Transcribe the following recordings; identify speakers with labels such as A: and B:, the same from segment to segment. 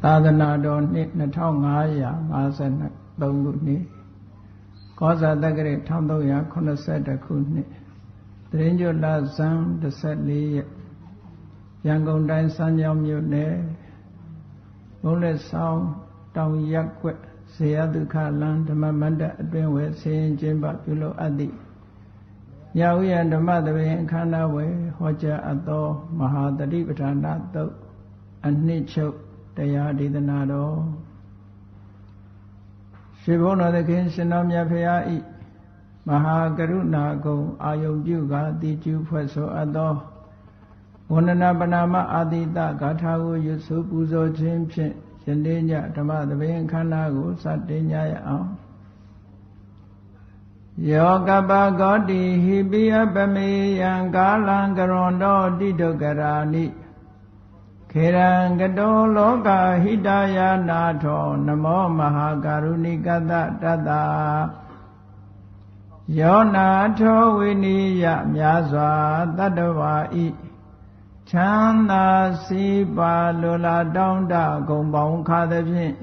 A: သာသနာတော်နှစ်2553ခုနှစ်ကောဇာတက္ကရာ1382ခုနှစ်သရင်ကျွလဇန်14ရက်ရန်ကုန်တိုင်းစမ်းချောင်းမြို့နယ်ဘုံလက်ဆောင်တောင်ရက်ကွက်ဇေယဒုက္ခလမ်းဓမ္မမန္တအတွင်းဝယ်ဆင်းကျင်းပပြုလုပ်အပ်သည့်ညဥ်ရဓမ္မသဘင်အခမ်းအနားဝယ်ဟောကြားအပ်သောမဟာတတိပဋ္ဌာနသုတ်အနှစ်ချုပ်တရားဒေသနာတော်ရှင်ဘုန်းတော်သခင်ရှင်တော်မြတ်ဖရာဤမဟာကရုဏာဂုဏ်အာယုံပြုကာတည်ကျူဖွဲ့ဆိုအပ်သောဝန္ဒနာပနာမအာတိတဂါထာကိုရွတ်ဆိုပူဇော်ခြင်းဖြင့်ယနေ့ညဓမ္မသဘင်အခမ်းအနားကိုစတင်ကြရအောင်ယောကပဂောတိဟိပိယပမေယံကာလံကရွန်တော်တိဒုက္ခရာနိခေရံကတောလောကဟိတယာနာထောနမောမဟာကာရုဏိကတတတ္တာယောနာထောဝိနိယမြာစွာတတ္တဝါဤချမ်းသာစီပါလိုလားတောင်းတဂုံပေါင်းခါသဖြင့်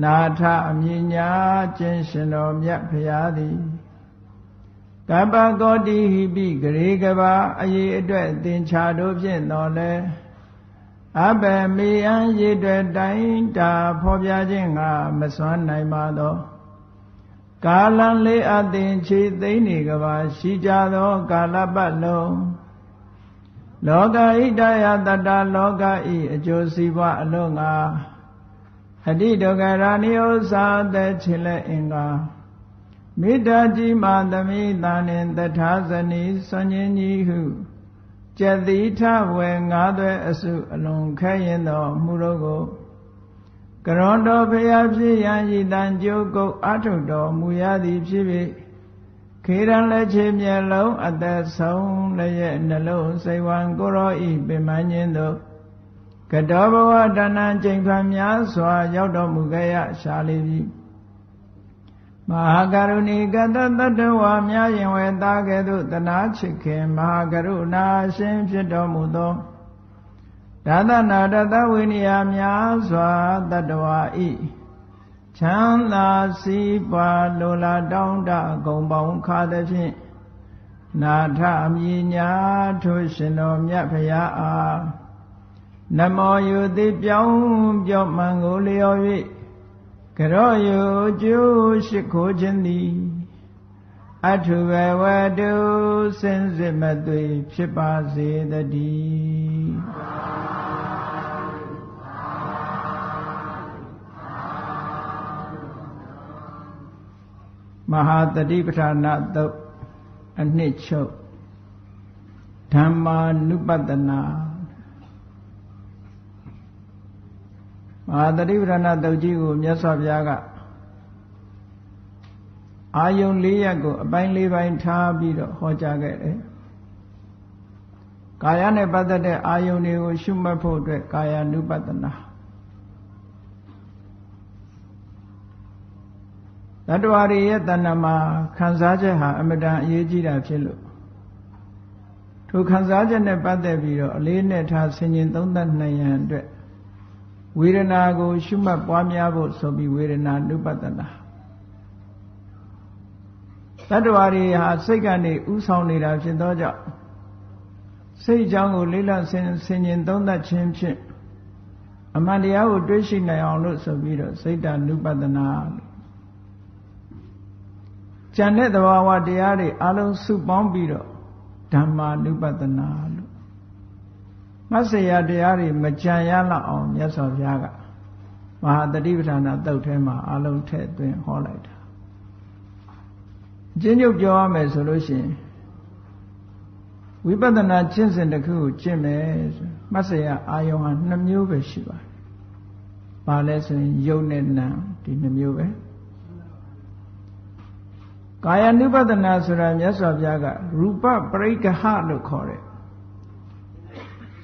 A: နာထအမြင်ညာခြင်းရှင်တော်မြတ်ဖရာသည်ကပ္ပဂောတိဟိပိဂရေကဘာအရေးအတွက်သင်္ချာတို့ဖြင့်တော်လဲအဘယ်မေယံရည်တွေတိုင်းတာဖော်ပြခြင်းကမစွမ်းနိုင်ပါသောကာလံလေးအသင်ခြေသိမ့်နေကဘာရှိကြသောကာလပတ်လုံးလောကဣတယတတလောကဤအကျိုးစီးပွားအလုံးငါအတိဒုက္ခရာနိဥ္စာသက်ချင်လက်အင်္ဂါမေတ္တာကြီးမာသမိသာနှင့်တထာဇနီဆွန်ញင်းကြီးဟုကျက်တိထဝေငါးသွဲအစုအလုံးခဲရင်တော်မူတော့ကိုကရွန်တော်ဖရာဖြစ်ရန်ဤတန်ကြိုးကုတ်အထုတော်မူရသည်ဖြစ်၍ခေရန်လက်ချေမျက်လုံးအသက်ဆုံးလည်းရဲ့နှလုံးစိတ်ဝံကိုရောဤပင်မညင်းတို့ကတောဘဝတဏ္ဏကျိန်ဖန်များစွာရောက်တော်မူခဲ့ရရှာလိပြီမဟာကရုဏီကတတတ္တဝါများရင်ဝေသားကဲ့သို့တနာချစ်ခင်မဟာကရုဏာရှင်ဖြစ်တော်မူသောဒါသနာတတဝိနည်းများစွာတတ္တဝါဤချမ်းသာစီးပွားလိုလားတောင်းတဂုံပေါင်းခါသဖြင့်နာထအမြင်ညာထိုရှင်တော်မြတ်ဖရာအားနမောယုတိပြောင်းပြောမှန်ကိုလျော်၍ကရောယုကျိုးရှိခိုးခြင်းသည်အထုဘဝတုစင်စစ်မသွေဖြစ်ပါစေတည်းမဟာတတိပဋ္ဌာနသုတ်အနှစ်ချုပ်ဓမ္မာနုပတနာမဟာတတိပဋ္ဌာနသုတ်ကြီးကိုမြတ်စွာဘုရားကအာယုံ၄ရပ်ကိုအပိုင်း၄ပိုင်းထားပြီးတော့ဟောကြားခဲ့တယ်ကာယနဲ့ပတ်သက်တဲ့အာယုံတွေကိုရှုမှတ်ဖို့အတွက်ကာယ ानु ပတနာတတ္တဝါတွေရဲ့တဏ္ဍာမှာခံစားချက်ဟာအမတန်အရေးကြီးတာဖြစ်လို့ထိုခံစားချက်နဲ့ပတ်သက်ပြီးတော့အလေးနဲ့ထားဆင်ခြင်သုံးသပ်နိုင်ရန်အတွက်ဝေဒနာကိုရှုမှတ်ပွားများဖို့ဆိုပြီးဝေဒနာနုပတနာတတ္တဝါတွေဟာစိတ်ကနေဥဆောင်နေတာဖြစ်သောကြောင့်စိတ်အကြောင်းကိုလေးလံဆင်ခြင်သုံးသပ်ခြင်းဖြင့်အမှန်တရားကိုတွေးရှိနိုင်အောင်လို့ဆိုပြီးတော့စိတ်တ ानु ပတနာကျန်တဲ့သဘာဝတရားတွေအလုံးစုပေါင်းပြီးတော့ဓမ္မာနုပတနာလို့မတ်စရာတရားတွေမကြံရလောက်အောင်မြတ်စွာဘုရားကမဟာတတိပဋ္ဌာနာသုတ်ထဲမှာအလုံးထည့်သွင်းဟောလိုက်တာအချင်းချုပ်ပြောရမယ်ဆိုလို့ရှိရင်ဝိပဿနာကျင့်စဉ်တစ်ခုကိုကျင့်မယ်ဆိုမတ်စရာအာယုံဟာ2မျိုးပဲရှိပါတယ်။ဘာလဲဆိုရင်ယုတ်နဲ့နာဒီ2မျိုးပဲကာယ ानु ပတနာဆိုတာမြတ်စွာဘုရားကရူပပရိက္ခဟလို့ခေါ်တယ်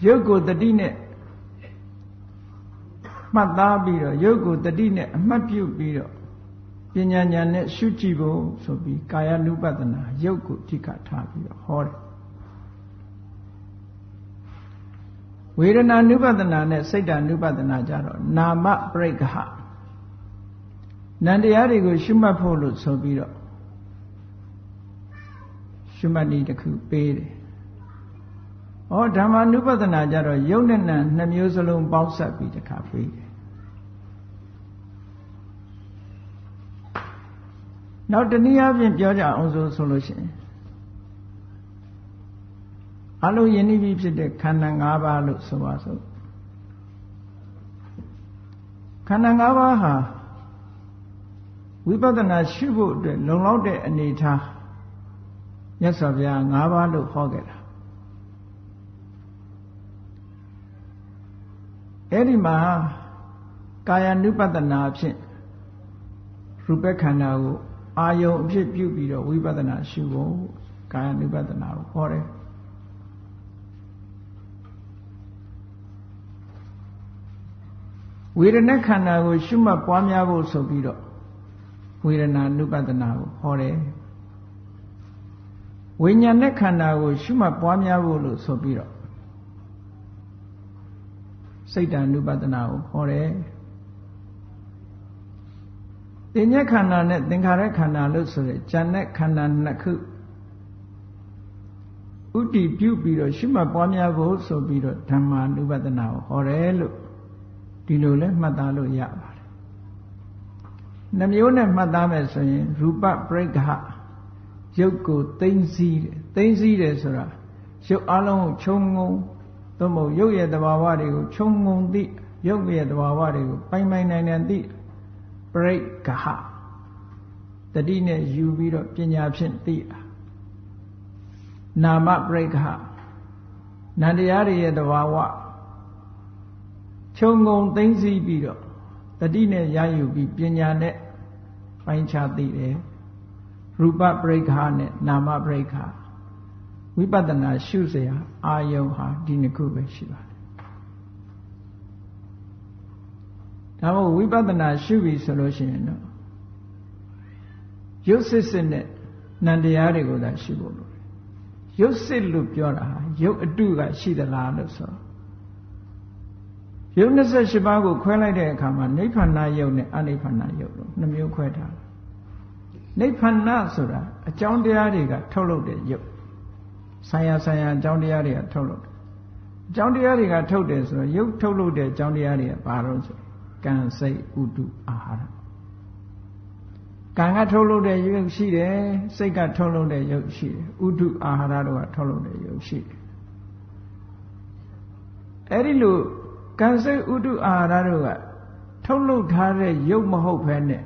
A: ရုပ်ကိုတတိနဲ့မှတ်သားပြီးတော့ရုပ်ကိုတတိနဲ့အမှတ်ပြုပြီးတော့ပညာဉာဏ်နဲ့ရှုကြည့်ဖို့ဆိုပြီးကာယ ानु ပတနာရုပ်ကိုအဓိကထားပြီးတော့ဟောတယ် ဝေဒနာနုပဒနာနဲ့စိတ်တ ानु ပဒနာကြတော့နာမပရိက္ခနံတရားတွေကိုရှုမှတ်ဖို့လို့ဆိုပြီးတော့ရှုမှတ်နည်းတစ်ခုပေးတယ်။ဩဓမ္မ ानु ပဒနာကြတော့ယုတ်နဲ့နံနှစ်မျိုးစလုံးပေါင်းစပ်ပြီးတစ်ခါပေးတယ်။နောက်တနည်းအားဖြင့်ပြောကြအောင်ဆိုလို့ရှိရင်အလုံးယဉ်ဤပြီးဖြစ်တဲ့ခန္ဓာ၅ပါးလို့ဆိုပါစို့ခန္ဓာ၅ပါးဟာဝိပဿနာရှုဖို့အတွက်လုံလောက်တဲ့အနေအထားမြတ်စွာဘုရား၅ပါးလို့ဟောခဲ့တာအဲ့ဒီမှာကာယ ानु ပဒနာဖြင့်ရူပခန္ဓာကိုအာယုံအဖြစ်ပြုပြီးတော့ဝိပဿနာရှုဖို့ကာယ ानु ပဒနာကိုဟောတယ်ဝေဒနာခန္ဓာကိုရှုမှတ်ပွားများဖို့ဆိုပြီးတော့ဝေဒနာနုပဒနာကိုဟောတယ်ဝိညာဉ်နဲ့ခန္ဓာကိုရှုမှတ်ပွားများဖို့လို့ဆိုပြီးတော့စိတ်တ ानु ပဒနာကိုဟောတယ်သင်္ညက်ခန္ဓာနဲ့သင်္ခါရခန္ဓာလို့ဆိုတဲ့ဉာဏ်နဲ့ခန္ဓာနှစ်ခုဥတည်ပြုပြီးတော့ရှုမှတ်ပွားများဖို့ဆိုပြီးတော့ဓမ္မာနုပဒနာကိုဟောတယ်လို့ဒီလိုလဲမှတ်သားလို့ရပါတယ်နှမျိုးနဲ့မှတ်သားမယ်ဆိုရင်ရူပပရိက္ခရုပ်ကိုသိမ့်စည်းတယ်ဆိုတာရုပ်အလုံးကိုခြုံငုံသို့မဟုတ်ရုပ်ရဲ့သဘာဝတွေကိုခြုံငုံသိရုပ်ရဲ့သဘာဝတွေကိုပိုင်နိုင်သိပရိက္ခတတိနဲ့ယူပြီးတော့ပညာဖြင့်သိတာနာမပရိက္ခနန္တရားတွေရဲ့သဘာဝခြုံငုံသိမ့်စည်းပြီးတော့တတိနဲ့ရယူပြီးပညာနဲ့ပိုင်းခြားသိတယ်ရူပပရိက္ခနဲ့နာမပရိက္ခဝိပဿနာရှုเสียအာယုံဟာဒီနှစ်ခုပဲရှိပါတယ်ဒါမို့ဝိပဿနာရှုပြီဆိုလို့ရှိရင်တော့ရုပ်စစ်နဲ့နံတရားတွေကိုသာရှုဖို့လိုတယ်ရုပ်စစ်လို့ပြောတာဟာရုပ်အတုကရှိသလားလို့ဆိုရုပ်28ပါးကိုခွဲလိုက်တဲ့အခါမှာနိဗ္ဗာန်ရုပ်နဲ့အနိဗ္ဗာန်ရုပ်လို့နှမျိုးခွဲထားတယ်နိဗ္ဗာန်ဆိုတာအကြောင်းတရားတွေကထုတ်လုပ်တဲ့ရုပ်ဆိုင်ရာအကြောင်းတရားတွေကထုတ်လုပ်တယ်အကြောင်းတရားတွေကထုတ်တယ်ဆိုတော့ရုပ်ထုတ်လုပ်တဲ့အကြောင်းတရားတွေကဘာလို့ဆိုကံစိတ်ဥတုအာဟာရကံကထုတ်လုပ်တဲ့ရုပ်ရှိတယ်စိတ်ကထုတ်လုပ်တဲ့ရုပ်ရှိတယ်ဥတုအာဟာရတို့ကထုတ်လုပ်တဲ့ရုပ်ရှိတယ်အဲ့ဒီလိုကံစိတ်ဥတုအာဟာရတို့ကထုတ်လုပ်ထားတဲ့ရုပ်မဟုတ်ဘဲနဲ့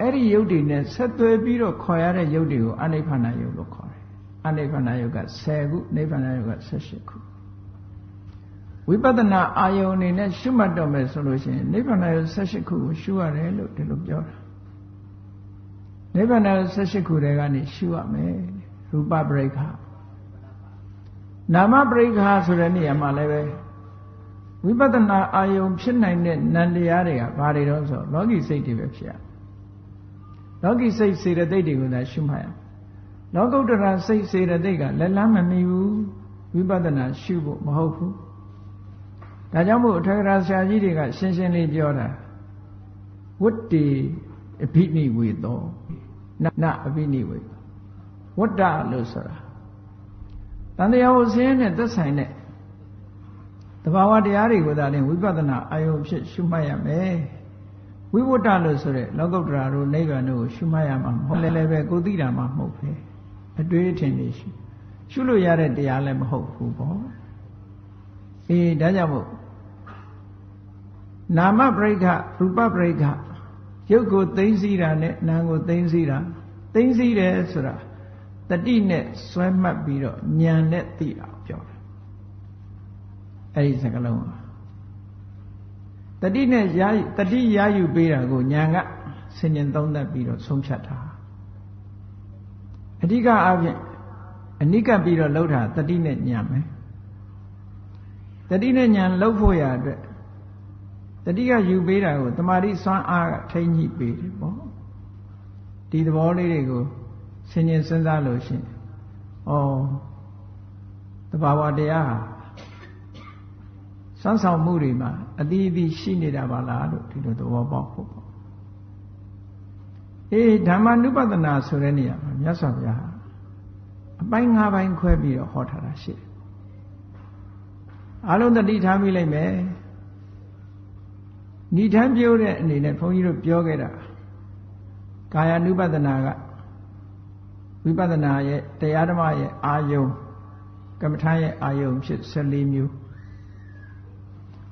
A: အဲ့ဒီရုပ်တွေနဲ့ဆက်သွယ်ပြီးတော့ခေါ်ရတဲ့ရုပ်တွေကိုအနိဗ္ဗာန်ရုပ်လို့ခေါ်တယ်အနိဗ္ဗာန်ရုပ်က10ခုနိဗ္ဗာန်ရုပ်က18ခုဝိပဿနာအာယုန်အနေနဲ့ရှုမှတ်တော့မယ်ဆိုလို့ရှိရင်နိဗ္ဗာန်ရုပ်18ခုကိုရှုရတယ်လို့ဒီလိုပြောတာနိဗ္ဗာန်ရုပ်18ခုတွေကနေရှုရမယ်ရူပပရိက္ခနာမပရိက္ခဆိုတဲ့နေရာမှာလည်းပဲဝိပဿနာအာယုံဖြစ်နိုင်တဲ့နံတရားတွေကဘာတွေတော့ဆိုလောကီစိတ်တွေပဲဖြစ်ရလောကီစိတ်စေတသိက်တွေကိုသာရှုမှတ်ရလောကုတ္တရာစိတ်စေတသိက်ကလက်လန်းမမီဘူးဝိပဿနာရှုဖို့မဟုတ်ဘူးဒါကြောင့်မို့အထက်ကရာဆရာကြီးတွေကရှင်းရှင်းလေးပြောတာဝတ္တိအဘိနိဝေသောနအဘိနိဝေဝတ္တလို့ဆိုတာတန်တရားကိုဆင်းရဲနဲ့သက်ဆိုင်တဲ့သဘာဝတရားတွေကိုသာလျှင်ဝိပဿနာအာယုံဖြစ်ရှုမှတ်ရမယ်ဝိဝတ္တလို့ဆိုတဲ့လောကုတ္တရာတို့နိဗ္ဗာန်တို့ကိုရှုမှတ်ရမှာမဟုတ်လည်းပဲကိုသိတာမှမဟုတ်ပဲအတွေ့အထင်တွေရှုလို့ရတဲ့တရားလည်းမဟုတ်ဘူးပေါ့ဒါကြောင့်မို့နာမပရိက္ခရူပပရိက္ခရုပ်ကိုသိသိစည်းတာနဲ့နာမ်ကိုသိသိစည်းတာသိသိစည်းတယ်ဆိုတာတတိနဲ့ဆွဲမှတ်ပြီးတော့ဉာဏ်နဲ့သိတာပြောတာအဲ့ဒီစကားလုံးတတိနဲ့တတိရယူပေးတာကိုဉာဏ်ကဆင်ញင်သုံးသပ်ပြီးတော့ဆုံးဖြတ်တာအဓိကအပြင်အနိကပြီးတော့လှုပ်တာတတိနဲ့ဉာဏ်ပဲတတိနဲ့ဉာဏ်လှုပ်ဖို့ရအတွက်တတိကယူပေးတာကိုတမာတိစွမ်းအားကထိန်းညှိပေးတယ်ပေါ့ဒီသဘောလေးတွေကိုဆင်ញင်စဉ်းစားလို့ရှိရင်သဘာဝတရားဟာ စွမ်းဆောင်မှုတွေမှာအသီးအသီးရှိနေတာပါလားလို့ဒီလိုသဘောပေါက်ဖို့ပေါ့ဓမ္မနုပဒနာဆိုတဲ့နေရာမှာမြတ်စွာဘုရားအပိုင်း၅ပိုင်းခွဲပြီးတော့ဟောထားတာရှိတယ်အားလုံးသတိထားမိလိုက်မယ်ဏိဌာန်ပြောတဲ့အနေနဲ့ဘုန်းကြီးတို့ပြောခဲ့တာကာယ ानु ပဒနာကဝိပဿနာရဲ့တရားဓမ္မရဲ့အာယုံကမ္မထာရဲ့အာယုံဖြစ်14မျိုး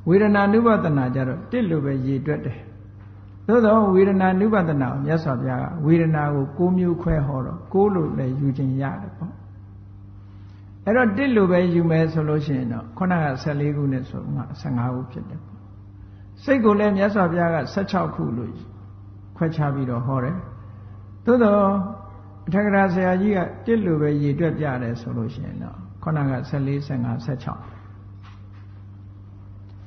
A: ဝေဒနာ ानु ပဒနာကြတော့တစ်လိုပဲရည်တွက်တယ်သို့တော့ဝေဒနာ ानु ပဒနာကိုမြတ်စွာဘုရားကဝေဒနာကို6မျိုးခွဲဟောတော့6လို့လည်းယူခြင်းရတယ်ပေါ့အဲ့တော့တစ်လိုပဲယူမယ်ဆိုလို့ရှိရင်တော့ခုနက14ခုနဲ့ဆိုမှ15ခုဖြစ်တယ်ပေါ့စိတ်ကိုလည်းမြတ်စွာဘုရားက16ခုလို့ခွဲခြားပြီးတော့ဟောတယ်သို့တော့အထက်ကရာဆရာကြီးကတစ်လိုပဲရည်တွက်ပြတယ်ဆိုလို့ရှိရင်တော့ခုနက14 15 16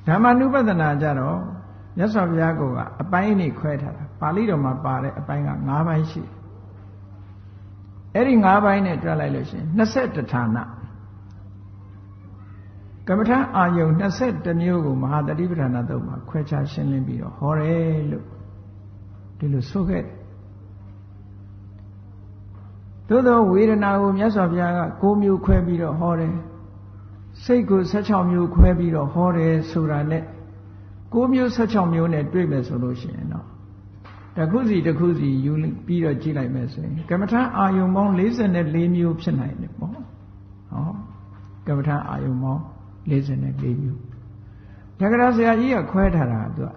A: ဓမ္မ ानु ပဒနာကြတော့မြတ်စွာဘုရားကအပိုင်းနေခွဲထားတာပါဠိတော်မှာပါတဲ့အပိုင်းက5ပိုင်းရှိအဲ့ဒီ5ပိုင်းနဲ့တွက်လိုက်လို့ရှိရင်21ဌာနကမ္မထာအာယုံ21မျိုးကိုမဟာတတိပဋ္ဌာန်သုတ်မှာခွဲခြားရှင်းလင်းပြီးတော့ဟောတယ်လို့ဒီလိုဆိုခဲ့တယ်သို့သောဝေဒနာကိုမြတ်စွာဘုရားက6မျိုးခွဲပြီးတော့ဟောတယ်စိတ်ကို16မျိုးခွဲပြီးတော့ဟောတယ်ဆိုတာနဲ့6မျိုး16မျိုးနဲ့တွေ့မယ်ဆိုလို့ရှိရင်တော့တစ်ခုစီတစ်ခုစီယူပြီးတော့ကြည့်လိုက်မယ်ဆိုရင်ကမ္မထာအာယုံပေါင်း44မျိုးဖြစ်နိုင်တယ်ပေါ့ဟောကမ္မထာအာယုံပေါင်း44မျိုးတက္ကရာဆရာကြီးကခွဲထားတာသူက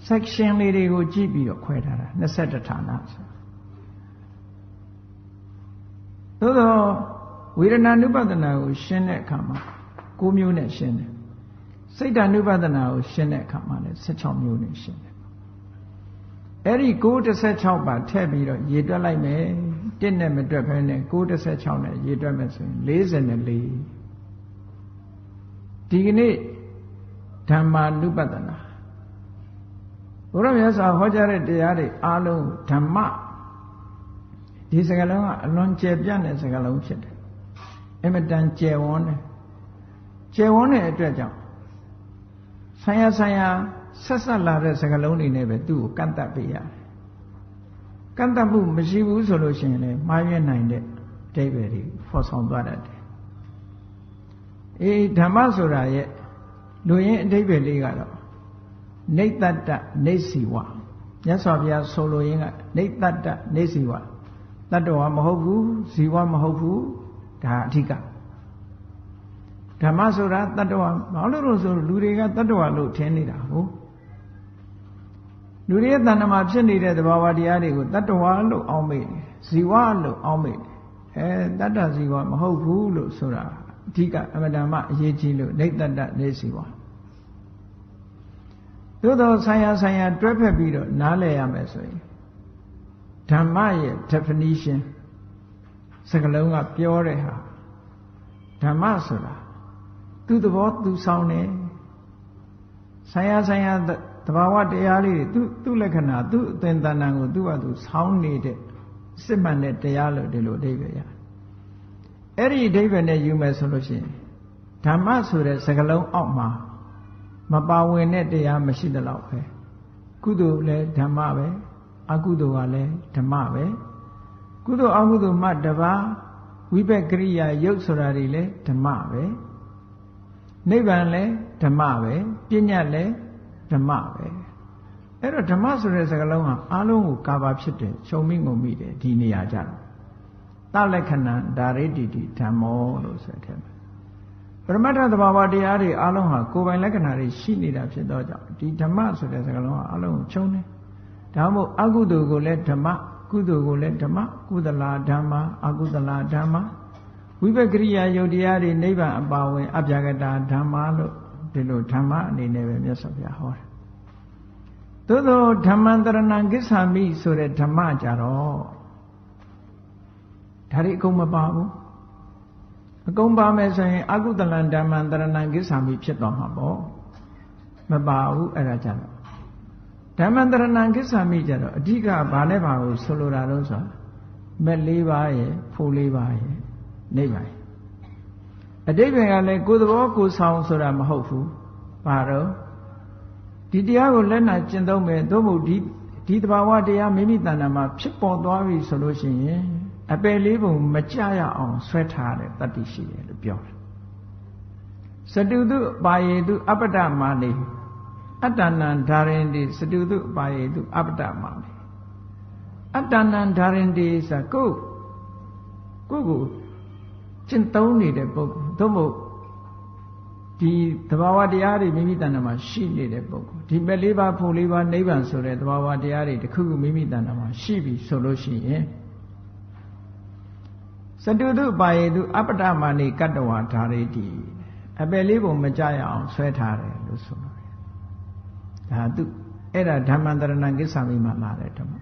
A: section လေးတွေကိုကြည့်ပြီးတော့ခွဲထားတာ21ဌာနဆိုသို့သောဝေဒနာ ानु ပဒနာကိုရှင်းတဲ့အခါမှာ6မျိုးနဲ့ရှင်းတယ်စိတ်ဓာ ानु ပဒနာကိုရှင်းတဲ့အခါမှာလည်း16မျိုးနဲ့ရှင်းတယ်အဲ့ဒီ916ပါထည့်ပြီးတော့ရေတွက်လိုက်မယ်တစ်နဲ့မတွက်ဘဲနဲ့916နဲ့ရေတွက်မယ်ဆိုရင်44ဒီကနေ့ဓမ္မာ ानु ပဒနာဘုရားမြတ်စွာဟောကြားတဲ့တရားတွေအားလုံးဓမ္မဒီစကားလုံးကအလွန်ကျယ်ပြန့်တဲ့စကားလုံးဖြစ်တယ်အမတန်ကျယ်ဝန်းတဲ့အတွက်ကြောင့်ဆိုင်ရာဆက်ဆက်လာတဲ့စကားလုံးတွေနဲ့ပဲသူ့ကိုကန့်တတ်ပေးရတယ်ကန့်တတ်မှုမရှိဘူးဆိုလို့ရှိရင်လည်းမှားယွင်းနိုင်တဲ့အဓိပ္ပာယ်တွေဖော်ဆောင်သွားတတ်တယ်ဓမ္မဆိုတာရဲ့လူရင်းအဓိပ္ပာယ်လေးကတော့နေတ္တတနေစီဝမြတ်စွာဘုရားဆိုလိုရင်းကနေတ္တတနေစီဝတတ္တဝါမဟုတ်ဘူးဇီဝမဟုတ်ဘူးဒါအဓိကဓမ္မဆိုတာတတ္တဝါဘာလို့လို့ဆိုလူတွေကတတ္တဝါလို့ထင်နေတာဟုတ်လူတွေရဲ့တဏ္ဍမှာဖြစ်နေတဲ့သဘာဝတရားတွေကိုတတ္တဝါလို့အောက်မေ့တယ်ဇီဝလို့အောက်မေ့တယ်တတ္တဇီဝမဟုတ်ဘူးလို့ဆိုတာအဓိကအမတ္တမအရေးကြီးလို့နေတ္တတနေဇီဝသို့သောဆိုင်ရာတွဲဖက်ပြီးတော့နားလည်ရမယ်ဆိုရင်ဓမ္မရဲ့ definition စကားလုံးကပြောတဲ့ဟာဓမ္မဆိုတာသူ့သဘောသူဆောင်တယ်ဆိုင်ရာသဘာဝတရားလေးတွေသူ့လက္ခဏာသူ့အသင်္တဏ္ဍကိုသူ့ဟာသူဆောင်နေတဲ့စစ်မှန်တဲ့တရားလို့ဒီလိုအဓိပ္ပာယ်ရအဲ့ဒီအဓိပ္ပာယ်နဲ့ယူမယ်ဆိုလို့ရှိရင်ဓမ္မဆိုတဲ့စကားလုံးအောက်မှာမပါဝင်တဲ့တရားမရှိသလောက်ပဲကုသိုလ်လည်းဓမ္မပဲအကုသိုလ်ကလည်းဓမ္မပဲကုသိုလ်အကုသိုလ်မှတပါးဝိပက္ခရိယာယုတ်ဆိုတာတွေလည်းဓမ္မပဲနိဗ္ဗာန်လည်းဓမ္မပဲပညာလည်းဓမ္မပဲအဲ့တော့ဓမ္မဆိုတဲ့စကားလုံးဟာအားလုံးကိုကာဘာဖြစ်တယ်ခြုံမိငုံမိတယ်ဒီနေရာကြတော့တလက္ခဏာဒါရိတ္တိဓမ္မောလို့ဆိုတဲ့ပရမတ္ထသဘာဝတရားတွေအားလုံးဟာကိုယ်ပိုင်လက္ခဏာတွေရှိနေတာဖြစ်တော့ကြောင့်ဒီဓမ္မဆိုတဲ့စကားလုံးဟာအားလုံးကိုခြုံတယ်ဒါမှမဟုတ်အကုသိုလ်ကိုလည်းဓမ္မကုသိုလ်ကိုလည်းဓမ္မကုသလာဓမ္မအကုသလာဓမ္မဝိပက္ခရိယာယုတ်တရားတွေနိဗ္ဗာန်အပါဝင်အပြာကတာဓမ္မလို့ဒီလိုဓမ္မအနေနဲ့ပဲမြတ်စွာဘုရားဟောတယ်သို့သောဓမ္မံတရဏံကိစ္ဆာမိဆိုတဲ့ဓမ္မကြတော့ဒါတွေအကုန်မပါဘူးအကုန်ပါမယ်ဆိုရင်အကုသလံဓမ္မံတရဏံကိစ္ဆာမိဖြစ်သွားမှာပေါ့မပါဘူးအဲ့ဒါကြတော့ဓမ္မံတရဏံကိစ္ဆာမိကြတော့အဓိကဘာနဲ့ပါကိုဆိုလိုတာလို့ဆိုတာမက်၄ပါးရဲ့ဖို့၄ပါးရဲ့နိဗ္ဗာန်အဓိပ္ပာယ်ကလည်းကိုယ်သဘောကိုယ်ဆောင်ဆိုတာမဟုတ်ဘူး ဘာတော့ဒီတရားကိုလက်နာကျင့်သုံးမယ်သို့မဟုတ်ဒီသဘာဝတရားမိမိတဏ္ဍာမှာဖြစ်ပေါ်သွားပြီဆိုလို့ရှိရင်အပယ်လေးပုံမကြရအောင်ဆွဲထားတဲ့တတ္တိရှိတယ်လို့ပြောတယ်စတုတုပါယေတုအပ္ပတမာနေအတ္တနံဓာရင်တိစတုတုပါယေတုအပ္ပတမာနေအတ္တနံဓာရင်တိဆိုကိုကျင့်သုံးနေတဲ့ပုဂ္ဂိုလ်သို့မဟုတ်ဒီသဘာဝတရားတွေမိမိတဏ္ဍာမှာရှိနေတဲ့ပုဂ္ဂိုလ်ဒီမဲ့လေးပါးဖို့လေးပါးနိဗ္ဗာန်ဆိုတဲ့သဘာဝတရားတွေတစ်ခုခုမိမိတဏ္ဍာမှာရှိပြီဆိုလို့ရှိရင်စတုတုပါယေတုအပ္ပတမာနေကတ္တဝါဓာရေတိအပယ်လေးပုံမကြရအောင်ဆွဲထားတယ်လို့ဆိုပါတယ်ဒါသူအဲ့ဒါဓမ္မန္တရဏကိစ္ဆာမိမှာလာတဲ့ဓမ္မ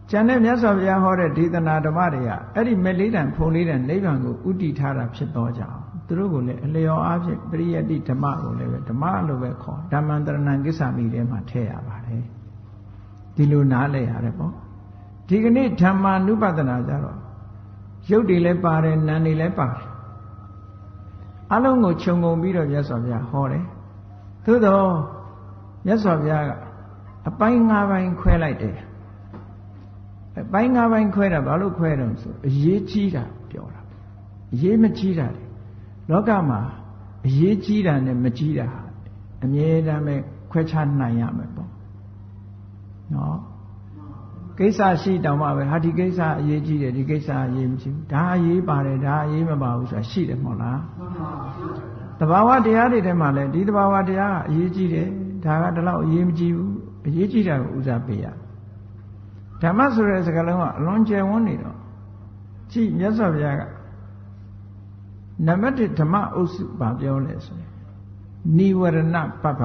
A: ကျန်တဲ့မြတ်စွာဘုရားဟောတဲ့ဒေသနာဓမ္မတွေကအဲ့ဒီမဲ့လေးတန်ဖုံလေးတန်နိဗ္ဗာန်ကိုဥတည်ထားတာဖြစ်တော့ကြအောင်သူတို့ကိုလည်းအလျော်အားဖြင့်ပရိယတ္တိဓမ္မကိုလည်းပဲဓမ္မလို့ပဲခေါ်ဓမ္မန္တရဏကိစ္ဆာမိထဲမှာထည့်ရပါတယ်ဒီလိုနားလည်ရတယ်ပေါ့ဒီကနေ့ဓမ္မာနုပဒနာကြတော့ရုပ်တွေလည်းပါတယ်နာမ်တွေလည်းပါတယ်အလုံးကိုခြုံငုံပြီးတော့မြတ်စွာဘုရားဟောတယ်သို့တော့မြတ်စွာဘုရားကအပိုင်း၅ပိုင်းခွဲလိုက်တယ်အပိုင်း၅ပိုင်းခွဲတာဘာလို့ခွဲတော့ဆိုအရေးကြီးတာပြောတာအရေးမကြီးတာလေလောကမှာအရေးကြီးတာနဲ့မကြီးတာအမြဲတမ်းပဲခွဲခြားနိုင်ရမယ်ပေါ့နော်ကိစ္စရှိတောင်မှပဲဟာဒီကိစ္စအရေးကြီးတယ်ဒီကိစ္စအရေးမကြီးဘူးဒါအရေးပါတယ်ဒါအရေးမပါဘူးဆိုတာရှိတယ်မဟုတ်လားသဘာဝတရားတွေထဲမှာလည်းဒီသဘာဝတရားကအရေးကြီးတယ်ဒါကတလောက်အရေးမကြီးဘူးအရေးကြီးတာကိုဦးစားပေးရဓမ္မဆိုတဲ့စကားလုံးကအလွန်ကျယ်ဝန်းနေတော့ကြည့်မြတ်စွာဘုရားကနံပါတ်1ဓမ္မအုပ်စုဘာပြောလဲဆိုရင်နိဝရဏပပ္ပ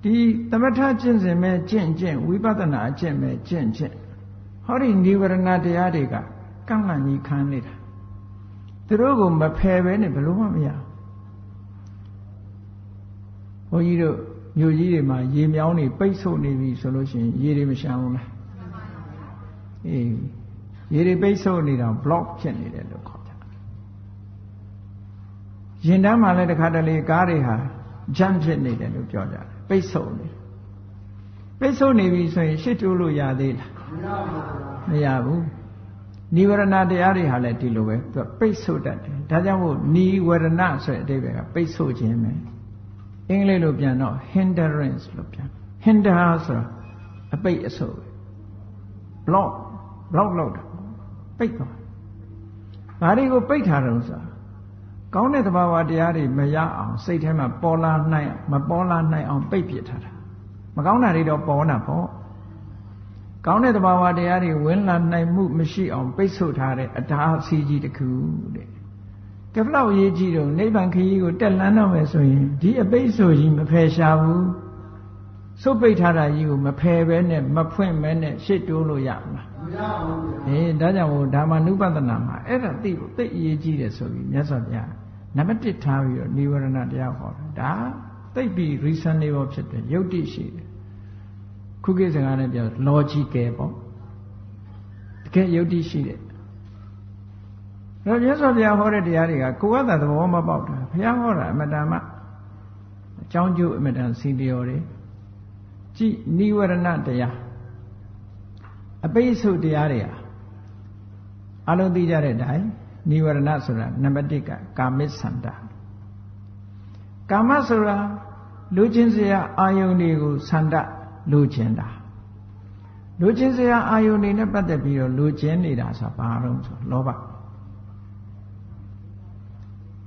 A: ဒီသမထကျင့်စဉ်မဲ့ကျင့်ဝိပဿနာအကျင့်မဲ့ကျင့်ဟောဒီနိဝရဏတရားတွေကကန့်လန့်ကြီးခံနေတာသူတို့ကိုမဖယ်ပဲနဲ့ဘယ်လို့မှမရဘုန်းကြီးတို့မြို့ကြီးတွေမှာရေမြောင်းတွေပိတ်ဆို့နေပြီဆိုလို့ရှိရင်ရေတွေမရှမ်းဘူးလားအေးရေတွေပိတ်ဆို့နေတာ block ဖြစ်နေတယ်လို့ခေါ်ကြရင်တန်းမှာလည်းတခါတလေကားတွေဟာ jam ဖြစ်နေတယ်လို့ပြောကြတယ်ပိတ်ဆို့နေပြီဆိုရင်ရှစ်တိုးလို့ရသေးလားမရဘူးနိဝရဏတရားတွေဟာလည်းဒီလိုပဲသူပိတ်ဆို့တတ်တယ်ဒါကြောင့်မို့နိဝရဏဆိုတဲ့အဓိပ္ပာယ်ကပိတ်ဆို့ခြင်းပဲအင်္ဂလိပ်လိုပြန်တော့ hindrance လို့ပြန် hinder ဆိုတာအပိတ်အဆို့ block လုပ်တာပိတ်သွားဘာတွေကိုပိတ်ထားတယ်ဆိုတာကောင်းတဲ့သဘာဝတရားတွေမရအောင်စိတ်ထဲမှာမပေါ်လာနိုင်အောင်ပိတ်ပစ်ထားတာမကောင်းတာတွေတော့ပေါ်တာပေါ့ကောင်းတဲ့သဘာဝတရားတွေဝင်လာနိုင်မှုမရှိအောင်ပိတ်ဆို့ထားတဲ့အတားအဆီးကြီးတစ်ခုတဲ့ကဘလောက်ရေးကြည့်တော့နိဗ္ဗာန်ခရီးကိုတက်လန်းတော့မယ်ဆိုရင်ဒီအပိတ်ဆိုကြီးမဖယ်ရှားဘူးစုပ်ပိတ်ထားတာကြီးကိုမဖယ်ပဲနဲ့မဖွင့်ပဲနဲ့ရှစ်တိုးလို့ရမလားမရဘူးဒါကြောင့်ဓမ္မနုပဒနာမှာအဲ့ဒါသိဖို့သိအရေးကြီးတယ်ဆိုပြီးမြတ်စွာဘုရားနံပါတ်1ထားပြီးတော့နိဝရဏတရားဟောတာဒါသိပြီး reasonable ဖြစ်တယ်ယုတ်တိရှိတယ်ခုခေတ်စကားနဲ့ပြော logical ပေါ့တကယ်ယုတ်တိရှိတယ်တော့မြတ်စွာဘုရားဟောတဲ့တရားတွေကကိုယ်ကသာသဘောမပေါက်တာဘုရားဟောတာအမတန်မှအကြောင်းကျိုးအမတန်စီလျော်တယ်ကြည်နိဝရဏတရားအပိစ္ဆုတရားတွေဟာအလုံးသိကြတဲ့အတိုင်းနိဝရဏဆိုတာနံပါတ်1ကကာမိသန္တာကာမဆိုတာလူချင်းစရာအာယုန်တွေကိုသန္တာလူချင်းတာလူချင်းစရာအာယုန်တွေနဲ့ပတ်သက်ပြီးတော့လူချင်းနေတာဆိုတာဘာလို့ဆိုလောဘ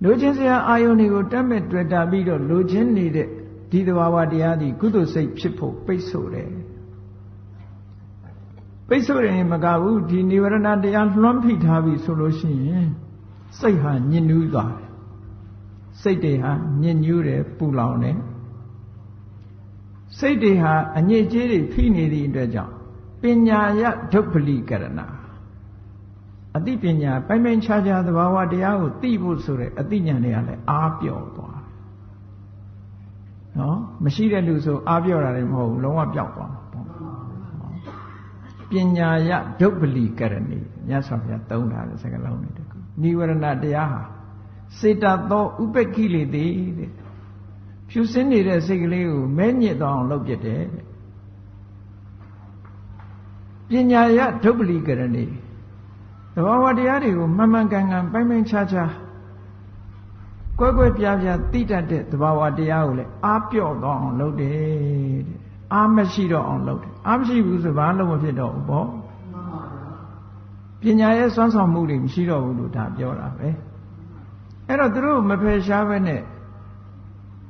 A: လူချင်းစရာအာယုန်တွေကိုတက်မဲ့တွေ့တာပြီးတော့လူချင်းနေတဲ့ဒီသဘာဝတရားဒီကုသိုလ်စိတ်ဖြစ်ဖို့ပိတ်ဆို့တယ်ပိတ်ဆို့ရင်မကဘူးဒီနိဝရဏတရားလွှမ်းဖိထားပြီဆိုလို့ရှိရင်စိတ်ဟာညစ်နူးသွားတယ်စိတ်တွေဟာညစ်ညူးတယ်ပူလောင်တယ်စိတ်တွေဟာအညစ်အကြေးတွေဖိနေသည့်အတွက်ကြောင့်ပညာယဒုပ္ပလိကရဏအသိပညာပိုင်ပိုင်ခြားခြားသဘာဝတရားကိုသိဖို့ဆိုတဲ့အသိဉာဏ်တွေကလည်းအားပြော့သွားနော်မရှိတဲ့လူဆိုအားပြော့တာလည်းမဟုတ်ဘူးလုံးဝပျောက်သွားမှာပေါ့ပညာယဒုပ္ပလိကရဏီမြတ်စွာဘုရားသုံးထားတဲ့စကားလုံးတွေတခုနိဝရဏတရားဟာ စေတသောဥပက္ခိလေတိတဲ့ဖြူစင်းနေတဲ့စိတ်ကလေးကိုမဲညစ်သွားအောင်လုပ်ပြတယ်ပညာယဒုပ္ပလိကရဏီသဘာဝတရားတွေကိုမှန်မှန်ကန်ကန်ပိုင်းပိုင်းခြားခြားကွဲကွဲပြားပြားသိတတ်တဲ့သဘာဝတရားကိုလည်းအားပြော့သွားအောင်လုပ်တယ်တဲ့အားမရှိတော့အောင်လုပ်တယ်အားမရှိဘူးဆိုဘာလို့မဖြစ်တော့ဘူးပေါ့ပညာရဲ့စွမ်းဆောင်မှုတွေမရှိတော့ဘူးလို့ဒါပြောတာပဲအဲ့တော့သူတို့မဖယ်ရှားပဲနဲ့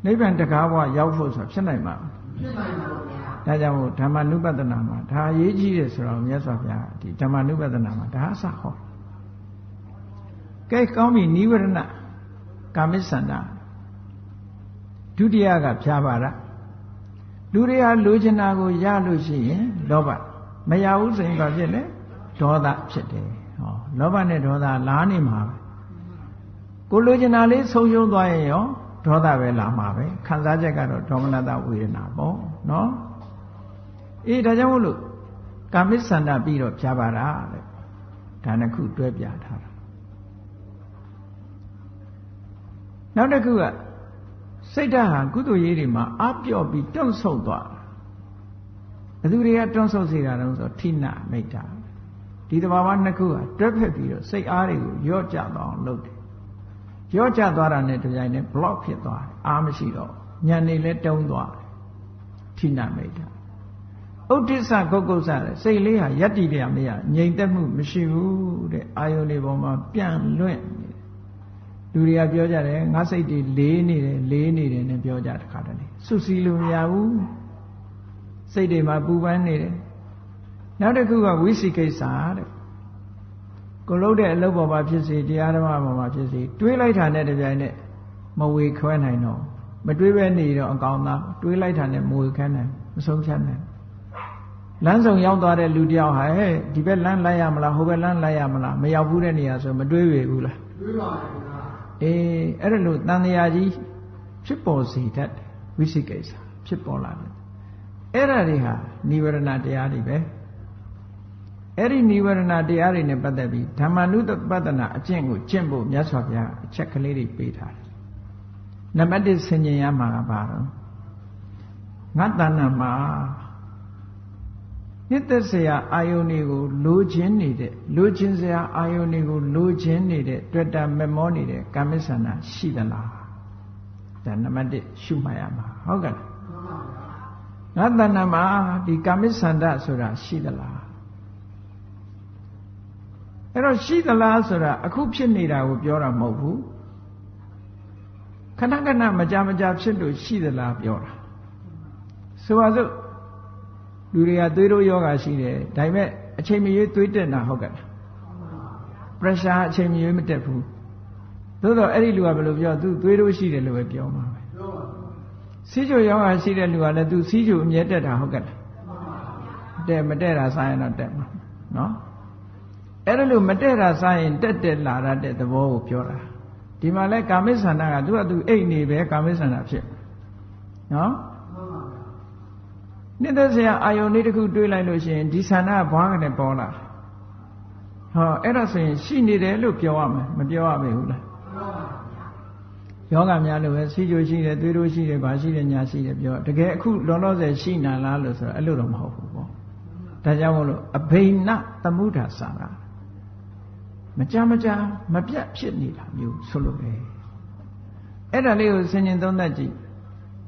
A: နိဗ္ဗာန်တကားဘဝရောက်ဖို့ဆိုတာဖြစ်နိုင်မှာဖြစ်နိုင်ပါဘူးဗျာဒါကြောင့်မို့ဓမ္မနုပဒနာမှာဒါအရေးကြီးတယ်ဆိုတော့မြတ်စွာဘုရားဒီဓမ္မနုပဒနာမှာဒါအစဟောကဲကောင်းပြီနိဝရဏကာမိစ္ဆန္ဒဒုတိယကဖြာပါရလူတွေဟာလိုချင်တာကိုရလို့ရှိရင်လောဘမရဘူးဆိုရင်ဘာဖြစ်လဲဒေါသဖြစ်တယ်ဟောလောဘနဲ့ဒေါသလားနေမှာပဲကိုလိုချင်တာလေးဆုံးရှုံးသွားရင်ရောဒေါသပဲလာမှာပဲခံစားချက်ကတော့ဒေါမနတဝေဒနာပေါ့နော်အေးဒါကြောင့်မို့လို့ကာမိစ္ဆန္ဒပြီးတော့ဖြာပါရတဲ့ဒါနှစ်ခုတွဲပြထားတာနောက်တစ်ခုကစိတ်ဓာတ်ဟာကုသိုလ်ရေးတွေမှာအပြော့ပြီးတွန့်ဆုတ်သွားဘယ်သူတွေကတွန့်ဆုတ်စေတာလဲဆိုထိနမိတ်တာဒီသဘာဝနှစ်ခုဟာတွဲဖက်ပြီးတော့စိတ်အားတွေကိုရော့ကျသွားအောင်လုပ်တယ်ရော့ကျသွားတာနဲ့တပြိုင်နက် block ဖြစ်သွားတယ်အားမရှိတော့ဉာဏ်နေလဲတုံးသွားတယ်ထိနမိတ်တာဥဒိစ္စဂုတ်ကုတ်ဆတဲ့စိတ်လေးဟာယက်တီတယ်မရငြိမ်သက်မှုမရှိဘူးတဲ့အာယုန်တွေပေါ်မှာပြန့်လွင့်လူတွေကပြောကြတယ်ငါစိတ်တွေလေးနေတယ်နဲ့ပြောကြတခါတည်းစွစီလို့မရဘူးစိတ်တွေမှာပူပန်းနေတယ်နောက်တစ်ခုကဝိသိကိစ္စတဲ့ကိုလုံးတဲ့အလုပ်ပေါ်မှာဖြစ်စေတရားဓမ္မပေါ်မှာဖြစ်စေတွေးလိုက်တာနဲ့တပြိုင်နက်မဝေခွဲနိုင်တော့မတွေးပဲနေတော့အကောင်သားတွေးလိုက်တာနဲ့မဝေခွဲနိုင်မဆုံးဖြတ်နိုင်လမ်းဆောင်ရောက်သွားတဲ့လူတယောက်ဟာဟဲ့ဒီဘက်လမ်းလိုက်ရမလားဟိုဘက်လမ်းလိုက်ရမလားမရောက်ဘူးတဲ့နေရာဆိုမတွေးရဘူးလားတွေးပါဘူးအေးအဲ့ဒါလို့တန်တရားကြီးဖြစ်ပေါ်စေတတ်တယ်ဝိသိကိစ္စဖြစ်ပေါ်လာတယ်အဲ့ဒါတွေဟာနိဝရဏတရားတွေပဲအဲ့ဒီနိဝရဏတရားတွေနဲ့ပတ်သက်ပြီးဓမ္မနုပဒနာအကျင့်ကိုကျင့်ဖို့မြတ်စွာဘုရားအချက်ကလေးတွေပေးထားတယ်နံပါတ်1ဆင်ញင်ရမှာကဘာတော့ငါတဏ္ဍမှာနှစ်သက်စရာအာယုန်တွေကိုလိုချင်နေတဲ့လိုချင်စရာအာယုန်တွေကိုလိုချင်နေတဲ့တွေ့တာမမောနေတဲ့ကာမိစ္ဆန္ဒရှိသလားဒါနံပါတ်1ရှုမှတ်ရမှာဟုတ်ကဲ့ငါတဏ္ဍမှာဒီကာမိစ္ဆန္ဒဆိုတာရှိသလားအဲ့တော့ရှိသလားဆိုတာအခုဖြစ်နေတာကိုပြောတာမဟုတ်ဘူးခဏခဏမကြမကြဖြစ်လို့ရှိသလားပြောတာဆိုပါစို့လူတွေကသွေးတို့ယောဂရှိတယ်ဒါပေမဲ့အချိန်မရွေးသွေးတက်တာဟုတ်ကဲ့ pressure အချိန်မရွေးမတက်ဘူးသို့တော့အဲ့ဒီလူကဘယ်လိုပြောသူသွေးတို့ရှိတယ်လို့ပဲပြောမှာပဲစီးချိုယောဂရှိတဲ့လူကလည်းသူစီးချိုအမြဲတက်တာဟုတ်ကဲ့တက်မတက်တာစားရင်တော့တက်မှာနော်အဲ့ဒါလို့မတက်တာစားရင်တက်လာတဲ့သဘောကိုပြောတာဒီမှာလဲကာမိစ္ဆန္ဒကသူကသူအိတ်နေပဲကာမိစ္ဆန္ဒဖြစ်နော်နှစ်သက်စရာအာယုန်လေးတစ်ခုတွေးလိုက်လို့ရှိရင်ဒီဆန္ဒကဘွားကနေပေါ်လာဟောအဲ့ဒါဆိုရင်ရှိနေတယ်လို့ပြောရမယ်မပြောရမေဘူးလားယောဂများလို့ပဲစီးကြိုရှိတယ်သွေးတို့ရှိတယ်ဗာရှိတယ်ညာရှိတယ်ပြောတကယ်အခုလောလောဆယ်ရှိနာလားလို့ဆိုတော့အဲ့လိုတော့မဟုတ်ဘူးပေါ့ဒါကြောင့်မို့လို့အဘိနသမုဒ္ဒစာရမကြမပြတ်ဖြစ်နေတာမျိုးဆိုလို့ပဲအဲ့ဒါလေးကိုဆင်ញင်သုံးသပ်ကြည့်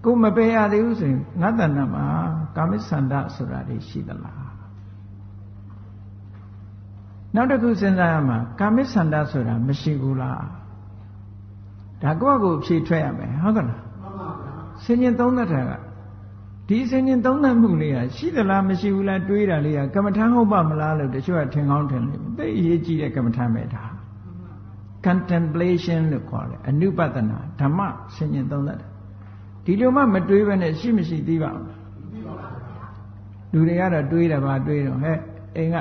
A: ကိုမပယ်ရသေးဘူးဆိုရင်ငါတဏ္ဍမှာကာမိစ္ဆန္ဒဆိုတာတွေရှိသလားနောက်တစ်ခုစဉ်းစားရမှာကာမိစ္ဆန္ဒဆိုတာမရှိဘူးလားဒါကိုယ့်ကိုဖြေထွက်ရမယ်ဟုတ်ကဲ့လားဆင်ញင်သုံးသပ်တာကဒီဆင်ញင်သုံးသပ်မှုလေးကရှိသလားမရှိဘူးလားတွေးတာလေးကကမ္မထမ်းဟုတ်ပါမလားလို့တချို့ကထင်ကောင်းထင်လိမ့်မယ်သိအရေးကြီးတဲ့ကမ္မထမ်းပဲဒါ contemplation လို့ခေါ်တယ်အနုပဒနာဓမ္မဆင်ញင်သုံးသပ်တယ်ဒီလိုမှမတွေးဘဲနဲ့ရှိမရှိသိပါ့မလားလူတွေကတော့တွေးတယ်ဗာတွေးတော့ဟဲ့အိမ်က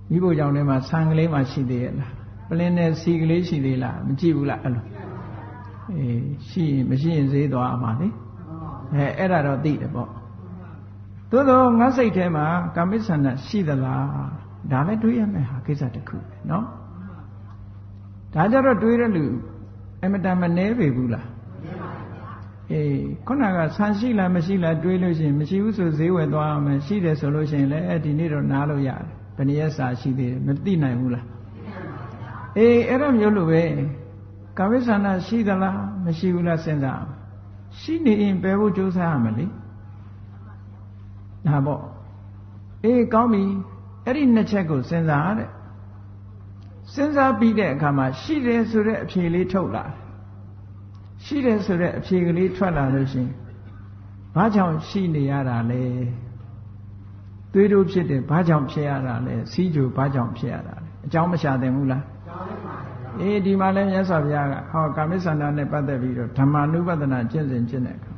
A: မိဖို့ကြောင့်ထဲမှာဆံကလေးမှရှိသေးရဲ့လားပလင်းနဲ့စီကလေးရှိသေးလားမကြည့်ဘူးလားအဲ့လိုရှိရင်မရှိရင်ဈေးသွားအမှာလေအဲ့ဒါတော့သိတယ်ပေါ့သို့တော့ငါစိတ်ထဲမှာကာမိစ္ဆန္ဒရှိသလားဒါလည်းတွေးရမယ်ဟာကိစ္စတစ်ခုပဲเนาะ ဒါကြတော့တွေးတဲ့လူအမတန်မနှဲပေဘူးလားခုနကဆန်ရှိလားမရှိလားတွေးလို့ရှိရင်မရှိဘူးဆိုဈေးဝယ်သွားအောင်ရှိတယ်ဆိုလို့ရှိရင်လည်းဒီနေ့တော့နားလို့ရတယ်ဘယ်နည်းစာရှိသေးတယ်မသိနိုင်ဘူးလားအဲ့ဒါမျိုးလိုပဲကာမိဆန္ဒရှိသလားမရှိဘူးလားစဉ်းစားရှိနေရင်ဘယ်ဖို့ကြိုးစားရမလဲဒါပေါ့ကောင်းပြီအဲ့ဒီနှစ်ချက်ကိုစဉ်းစားတဲ့စဉ်းစားပြီးတဲ့အခါမှာရှိတယ်ဆိုတဲ့အဖြေလေးထုတ်လာရှိတယ်ဆိုတဲ့အဖြေကလေးထွက်လာလို့ရှိရင်ဘာကြောင့်ရှိနေရတာလဲသွေးတို့ဖြစ်တယ်ဘာကြောင့်ဖြစ်ရတာလဲစီးကြိုဘာကြောင့်ဖြစ်ရတာလဲအကြောင်းမရှာသင်ဘူးလားဒီမှာလည်းမြတ်စွာဘုရားကကာမိဆန္ဒနဲ့ပတ်သက်ပြီးတော့ဓမ္မ ानु ပဒနာကျင့်စဉ်ကျင့်တဲ့အခါ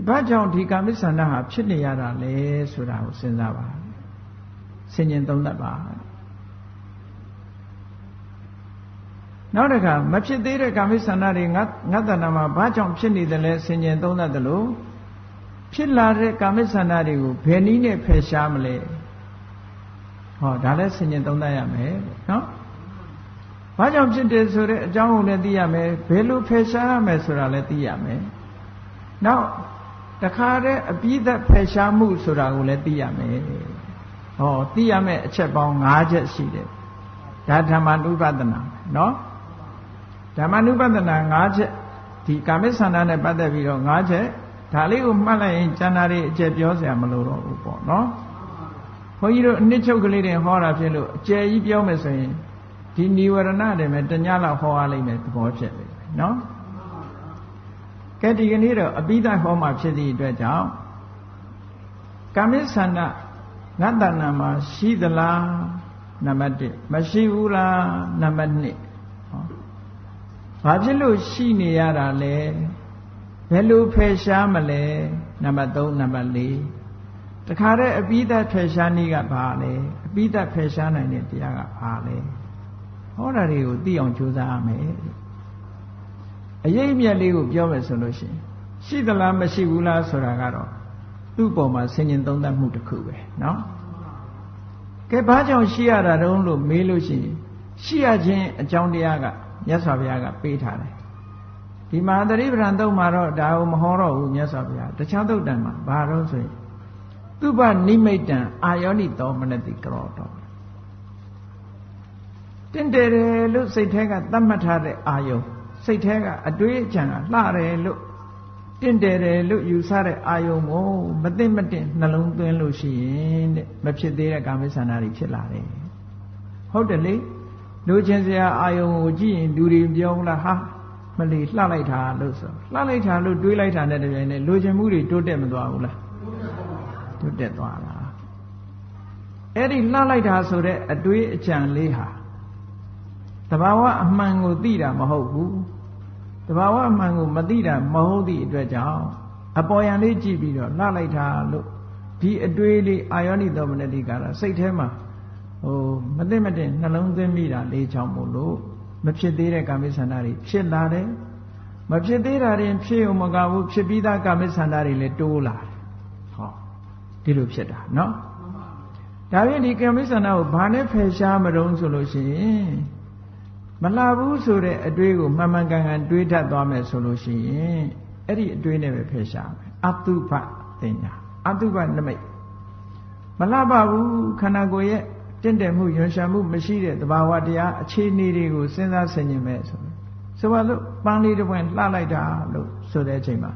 A: ဘာကြောင့်ဒီကာမိဆန္ဒဟာဖြစ်နေရတာလဲဆိုတာကိုစဉ်းစားပါဆင်ញင်သုံးသပ်ပါနောက်တစ်ခါမဖြစ်သေးတဲ့ကာမိဆန္ဒတွေငါတဏ္ဍာမှာဘာကြောင့်ဖြစ်နေတယ်လဲဆင်ញင်သုံးသပ်တယ်လို့ဖြစ်လာတဲ့ကာမိဆန္ဒတွေကိုဘယ်နည်းနဲ့ဖယ်ရှားမလဲဒါလည်းဆင်ញင်သုံးသပ်ရမယ်နော်ဘာကြောင့်ဖြစ်တယ်ဆိုတဲ့အကြောင်းကိုလည်းသိရမယ်ဘယ်လိုဖယ်ရှားရမယ်ဆိုတာလည်းသိရမယ်နောက်တခါတည်းအပြီးသက်ဖယ်ရှားမှုဆိုတာကိုလည်းသိရမယ်သိရမယ်အချက်ပေါင်း5ချက်ရှိတယ်ဒါဓမ္မ ानु ပဒနာနော်ဓမ္မ ानु ပဒနာ5ချက်ဒီကာမိဆန္ဒနဲ့ပတ်သက်ပြီးတော့5ချက်ဒါလေးကိုမှတ်လိုက်ရင်ကျန်တာတွေအကျယ်ပြောစရာမလိုတော့ဘူးပေါ့နော်ဘုန်းကြီးတို့အနှစ်ချုပ်ကလေးတွေဟောတာဖြစ်လို့အကျယ်ကြီးပြောမယ်ဆိုရင်ဒီနိဝရဏတွေမဲ့တညလောက်ဟောရလိမ့်မယ်သဘောဖြစ်တယ်နော်ကဲဒီကနေ့တော့အပိဓာဟောမှာဖြစ်သည့်အတွက်ကြောင့်ကာမိဆန္ဒငါတဏ္ဍာမှာရှိသလားနံပါတ်1မရှိဘူးလားနံပါတ်2ဘာဖြစ်လို့ရှိနေရတာလဲဘယ်လိုဖယ်ရှားမလဲနံပါတ်3နံပါတ်4တခါတည်းအပိဓာဖယ်ရှားနည်းကဘာလဲအပိဓာဖယ်ရှားနိုင်တဲ့တရားကဘာလဲဟောတာတွေကိုသိအောင်ကြိုးစားရမယ်အရေးအမြတ်လေးကိုပြောမယ်ဆိုလို့ရှိသလားမရှိဘူးလားဆိုတာကတော့သူ့ပေါ်မှာဆင်ញင်သုံးသပ်မှုတစ်ခုပဲเนาะကဲဘာကြောင့်ရှိရတာတုံးလို့မေးလို့ရှိရင်ရှိရခြင်းအကြောင်းတရားကမြတ်စွာဘုရားကပေးထားတယ်ဒီမဟာသတိပဋ္ဌာန်သုတ်မှာတော့ဒါကိုမဟောတော့ဘူးမြတ်စွာဘုရားတခြားသုတ်တန်မှာဘာလို့ဆိုရင်သူပနိမိတ်တံအာယောနိသောမနတိကရောတော်တင့်တယ်လို့စိတ်ထဲကသတ်မှတ်ထားတဲ့အာယုံစိတ်ထဲကအတွေးအကြံကလှတယ်လို့တင့်တယ်လို့ယူဆတဲ့အာယုံကိုမသိမတင်နှလုံးသွင်းလို့ရှိရင်တဲ့မဖြစ်သေးတဲ့ကာမိဆန္ဒတွေဖြစ်လာတယ်ဟုတ်တယ်လေလူချင်းစရာအာယုံကိုကြည့်ရင်လူတွေပြောလားဟာမလီလှလိုက်တာလို့ဆိုလှလိုက်တာလို့တွေးလိုက်တာနဲ့တပြိုင်နက်လူချင်းမှုတွေတိုးတက်မသွားဘူးလားတိုးတက်သွားတာအဲ့ဒီလှလိုက်တာဆိုတဲ့အတွေးအကြံလေးဟာတဘာဝအမှန်ကိုသိတာမဟုတ်ဘူးတဘာဝအမှန်ကိုမသိတာမဟုတ်သည့်အတွက်ကြောင့်အပေါ်ယံလေးကြည့်ပြီးတော့လှလိုက်တာလို့ဒီအတွေးလေးအာယောနိသောမနတိကတော့စိတ်ထဲမှာမသိမတင်နှလုံးသွင်းမိတာလေးချောင်းမို့လို့မဖြစ်သေးတဲ့ကာမိဆန္ဒတွေဖြစ်လာတယ်မဖြစ်သေးတာတွေဖြစ်ုံမကဘူးဖြစ်ပြီးသားကာမိဆန္ဒတွေလည်းတိုးလာတယ်ဒီလိုဖြစ်တာเนาะဒါဖြင့်ဒီကာမိဆန္ဒကိုဘာနဲ့ဖယ်ရှားမတုံးဆိုလို့ရှိရင်မလှဘူးဆိုတဲ့အတွေးကိုမှန်မှန်ကန်ကန်တွေးတတ်သွားမယ်ဆိုလို့ရှိရင်အဲ့ဒီအတွေးနဲ့ပဲဖယ်ရှားမယ်အတုပတင်ညာအတုပနမိတ်မလှပါဘူးခန္ဓာကိုယ်ရဲ့တင့်တယ်မှုရွှင်ရှားမှုမရှိတဲ့သဘာဝတရားအခြေအနေတွေကိုစဉ်းစားဆင်ခြင်မဲ့ဆိုပါလို့ပန်းလေးတစ်ပွင့်လှလိုက်တာလို့ဆိုတဲ့အချိန်မှာ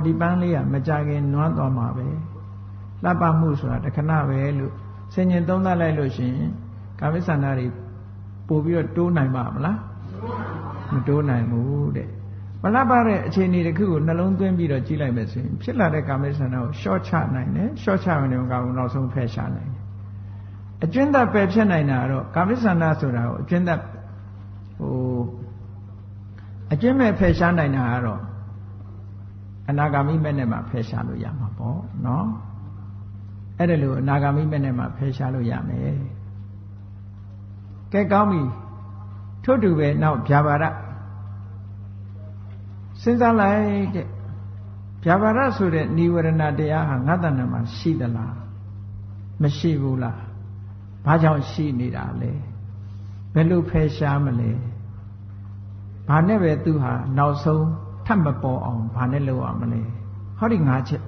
A: ဒီပန်းလေးကမကြခင်နွမ်းသွားမှာပဲလှပမှုဆိုတာတခဏပဲလို့ဆင်ခြင်သုံးသပ်လိုက်လို့ရှိရင်ကာမိဆန္ဒတွေပို့ပြီးတော့တိုးနိုင်ပါမလားမတိုးနိုင်ဘူးတဲ့မလှပတဲ့အခြေအနေတစ်ခုကိုနှလုံးသွင်းပြီးတော့ကြည့်လိုက်မယ်ဆိုရင်ဖြစ်လာတဲ့ကာမိဆန္ဒကိုရှော့ချနိုင်တယ်ရှော့ချရင်လည်းကောင်းနောက်ဆုံးဖယ်ရှားနိုင်တယ်အကျဉ်းသက်ပယ်ဖြစ်နိုင်တာတော့ကာမိဆန္ဒဆိုတာကိုအကျဉ်းသက်အကျဉ်းမဲ့ဖယ်ရှားနိုင်တာကတော့အနာဂါမိမဲ့နဲ့မှဖယ်ရှားလို့ရမှာပေါ့နော်အဲ့ဒါလို့အနာဂါမိမဲ့နဲ့မှဖယ်ရှားလို့ရမယ်ကဲကောင်းပြီထို့တူပဲနောက်ဗျာပါဒစဉ်းစားလိုက်တဲ့ဗျာပါဒဆိုတဲ့နိဝရဏတရားဟာငါတဏ္ဍာမှာရှိသလားမရှိဘူးလားဘာကြောင့်ရှိနေတာလဲဘယ်လိုဖယ်ရှားမလဲ ဘာနဲ့ပဲသူဟာနောက်ဆုံးထပ်မပေါ်အောင်ဘာနဲ့လုပ်ရမလဲဟောဒီ၅ချက်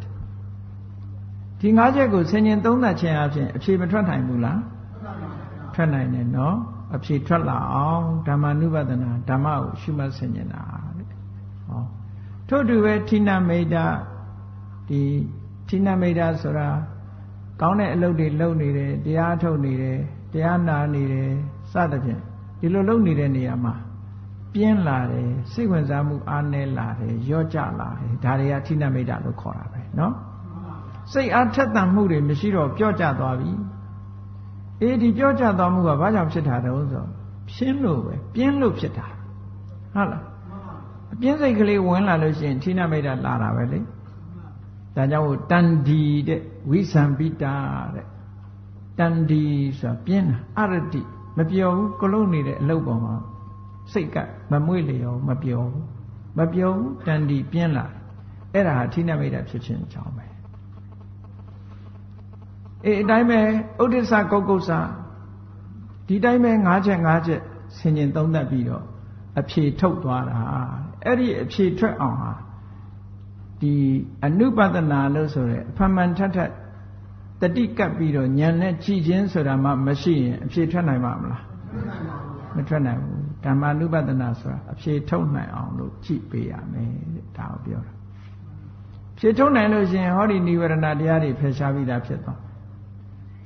A: ဒီ၅ချက်ကိုဆင်ញင်သုံးသပ်ခြင်းအပြင်အဖြေမထွက်နိုင်ဘူးလားထွက်နိုင်တယ်နော်အဖြေထွက်လာအောင်ဓမ္မနုပဒနာဓမ္မကိုရှုမှတ်ဆင်ញင်တာတဲ့ဟောထို့တူပဲဌိနမိတ်တာဒီဌိနမိတ်တာဆိုတာကောင်းတဲ့အလုပ်တွေလုပ်နေတယ်တရားထုတ်နေတယ်တရားနာနေတယ်စသဖြင့်ဒီလိုလုပ်နေတဲ့နေရာမှာပြင်းလာတယ်စိတ်ဝင်စားမှုအားနည်းလာတယ်ရော့ကျလာတယ်ဒါတွေကဌိနမိတ်တာလို့ခေါ်တာပဲเนาะစိတ်အားထက်သန်မှုတွေမရှိတော့ပျော့ကျသွားပြီအေးဒီပျော့ကျသွားမှုကဘာကြောင့်ဖြစ်တာတုံးဆိုဖြင်းလို့ပဲပြင်းလို့ဖြစ်တာဟုတ်လားအပြင်းစိတ်ကလေးဝင်လာလို့ရှိရင်ဌိနမိတ်တာလာတာပဲလေဒါကြောင့်တန်ဒီတဲ့ဝိသံပိတာတဲ့တန်ဒီဆိုတာပြင်းတာအရတိမပြောဘူးကလုံးနေတဲ့အလုပ်ပေါ်မှာစိတ်ကမမွေ့လေရောမပြောဘူးမပြောဘူးတန်ဒီပြင်းလာအဲ့ဒါဟာဌိနမိတ်တာဖြစ်ခြင်းအကြောင်းပဲအေးအတိုင်းပဲဥဒိစ္စကုက္ကုစ္စဒီတိုင်းပဲ၅ချက်ဆင်ញင်သုံးသပ်ပြီးတော့အဖြေထုတ်သွားတာအဲ့ဒီအဖြေထွက်အောင်ဟာဒီအနုပဒနာလို့ဆိုရဲအဖမှန်ထထတတိကပ်ပြီးတော့ဉာဏ်နဲ့ကြည်ခြင်းဆိုတာမှမရှိရင်အဖြေထွက်နိုင်ပါမလားမထွက်နိုင်ဘူးဓမ္မနုပဒနာဆိုတာအဖြေထုတ်နိုင်အောင်လို့ကြည်ပေးရမယ်ဒါကိုပြောတာဖြေထုတ်နိုင်လို့ရှိရင်ဟောဒီនិဝရဏတရားတွေဖယ်ရှားပြီးသားဖြစ်သွား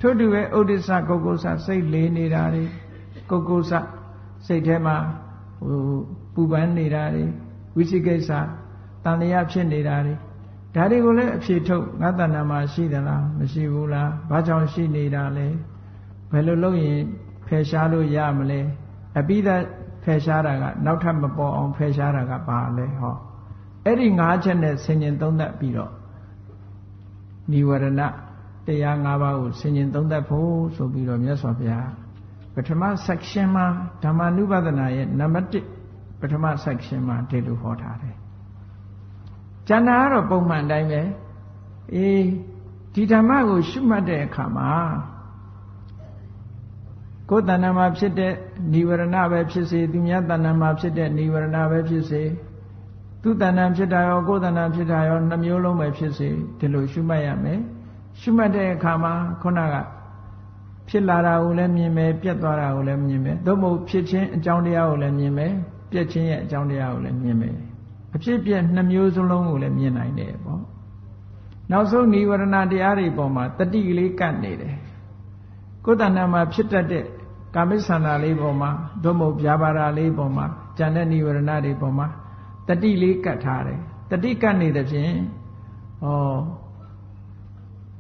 A: ထို့တူပဲဥဒိစ္စကုက္ကုစ္စစိတ်လေးနေတာတွေကုက္ကုစ္စစိတ်ထဲမှာပူပန်နေတာတွေဝိသိကိစ္စတန်တရားဖြစ်နေတာတွေဒါတွေကိုလည်းအဖြေထုတ်ငါတဏ္ဍာမှာရှိသလားမရှိဘူးလားဘာကြောင့်ရှိနေတာလဲဘယ်လိုလုပ်ရင်ဖယ်ရှားလို့ရမလဲအပိဓာဖယ်ရှားတာကနောက်ထပ်မပေါ်အောင်ဖယ်ရှားတာကဘာလဲဟောအဲ့ဒီ၅ချက်နဲ့ဆင်ញင်သုံးသပ်ပြီးတော့និဝရဏတရား၅ပါးကိုဆင်ញင်သုံးသပ်ဖို့ဆိုပြီးတော့မြတ်စွာဘုရားပထမ section မှာဓမ္မနုပဒနာရဲ့နံပါတ်1ပထမ section မှာဒီလိုဟောထားတယ်ကျန်တာကတော့ပုံမှန်တိုင်းပဲအေးဒီဓမ္မကိုရှုမှတ်တဲ့အခါမှာကိုယ်တဏ္ဍာမှာဖြစ်တဲ့និဝရဏပဲဖြစ်စေသူများတဏ္ဍာမှာဖြစ်တဲ့និဝရဏပဲဖြစ်စေသူတဏ္ဍာဖြစ်တာရောကိုယ်တဏ္ဍာဖြစ်တာရောနှမျိုးလုံးပဲဖြစ်စေဒီလိုရှုမှတ်ရမယ်ရှုမှတ်တဲ့အခါမှာခုနကဖြစ်လာတာကိုလည်းမြင်မယ်ပြတ်သွားတာကိုလည်းမြင်မယ်သို့မဟုတ်ဖြစ်ခြင်းအကြောင်းတရားကိုလည်းမြင်မယ်ပြတ်ခြင်းရဲ့အကြောင်းတရားကိုလည်းမြင်မယ်အဖြစ်ပြက်နှမျိုးစလုံးကိုလည်းမြင်နိုင်တယ်ပေါ့နောက်ဆုံးនិဝရဏတရားတွေပေါ်မှာတတိကလေးကတ်နေတယ်ကိုယ်တဏ္ဍာမှာဖြစ်တတ်တဲ့ကာမိသန္တာလေးပေါ်မှာသို့မဟုတ်ဗျာပါဒလေးပေါ်မှာဉာဏ်နဲ့និဝရဏတွေပေါ်မှာတတိလေးကတ်ထားတယ်တတိကတ်နေတဲ့ဖြင့်ဩ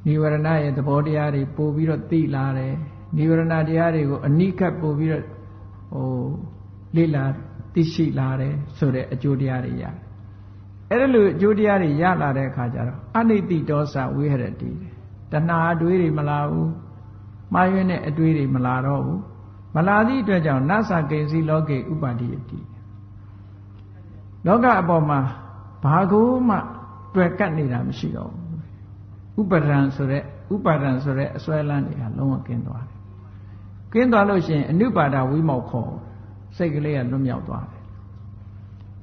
A: និဝရဏရဲ့သဘောတရားတွေပို့ပြီးတော့သိလာတယ်និဝရဏတရားတွေကိုအနိကပ်ပို့ပြီးတော့လေ့လာသိရှိလာတယ်ဆိုတဲ့အကျိုးတရားတွေရတယ်အဲ့ဒါလိုအကျိုးတရားတွေရလာတဲ့အခါကျတော့အနိတိတောစဝိဟရတိတဏှာအတွေးတွေမလာဘူးမှားယွင်းတဲ့အတွေးတွေမလာတော့ဘူးမလာသည့်အတွက်ကြောင့်နသကိဉ္စီလောကေဥပါတိယတိလောကအပေါ်မှာဘာကိုမှတွေ့ကပ်နေတာမရှိတော့ဘူးဥပါဒံဆိုတဲ့အစွဲလန်းတွေကလုံးဝကင်းသွားတယ်ကင်းသွားလို့ရှိရင်အနုပါဒဝိမောက္ခောစိတ်ကလေးကလွတ်မြောက်သွားတယ်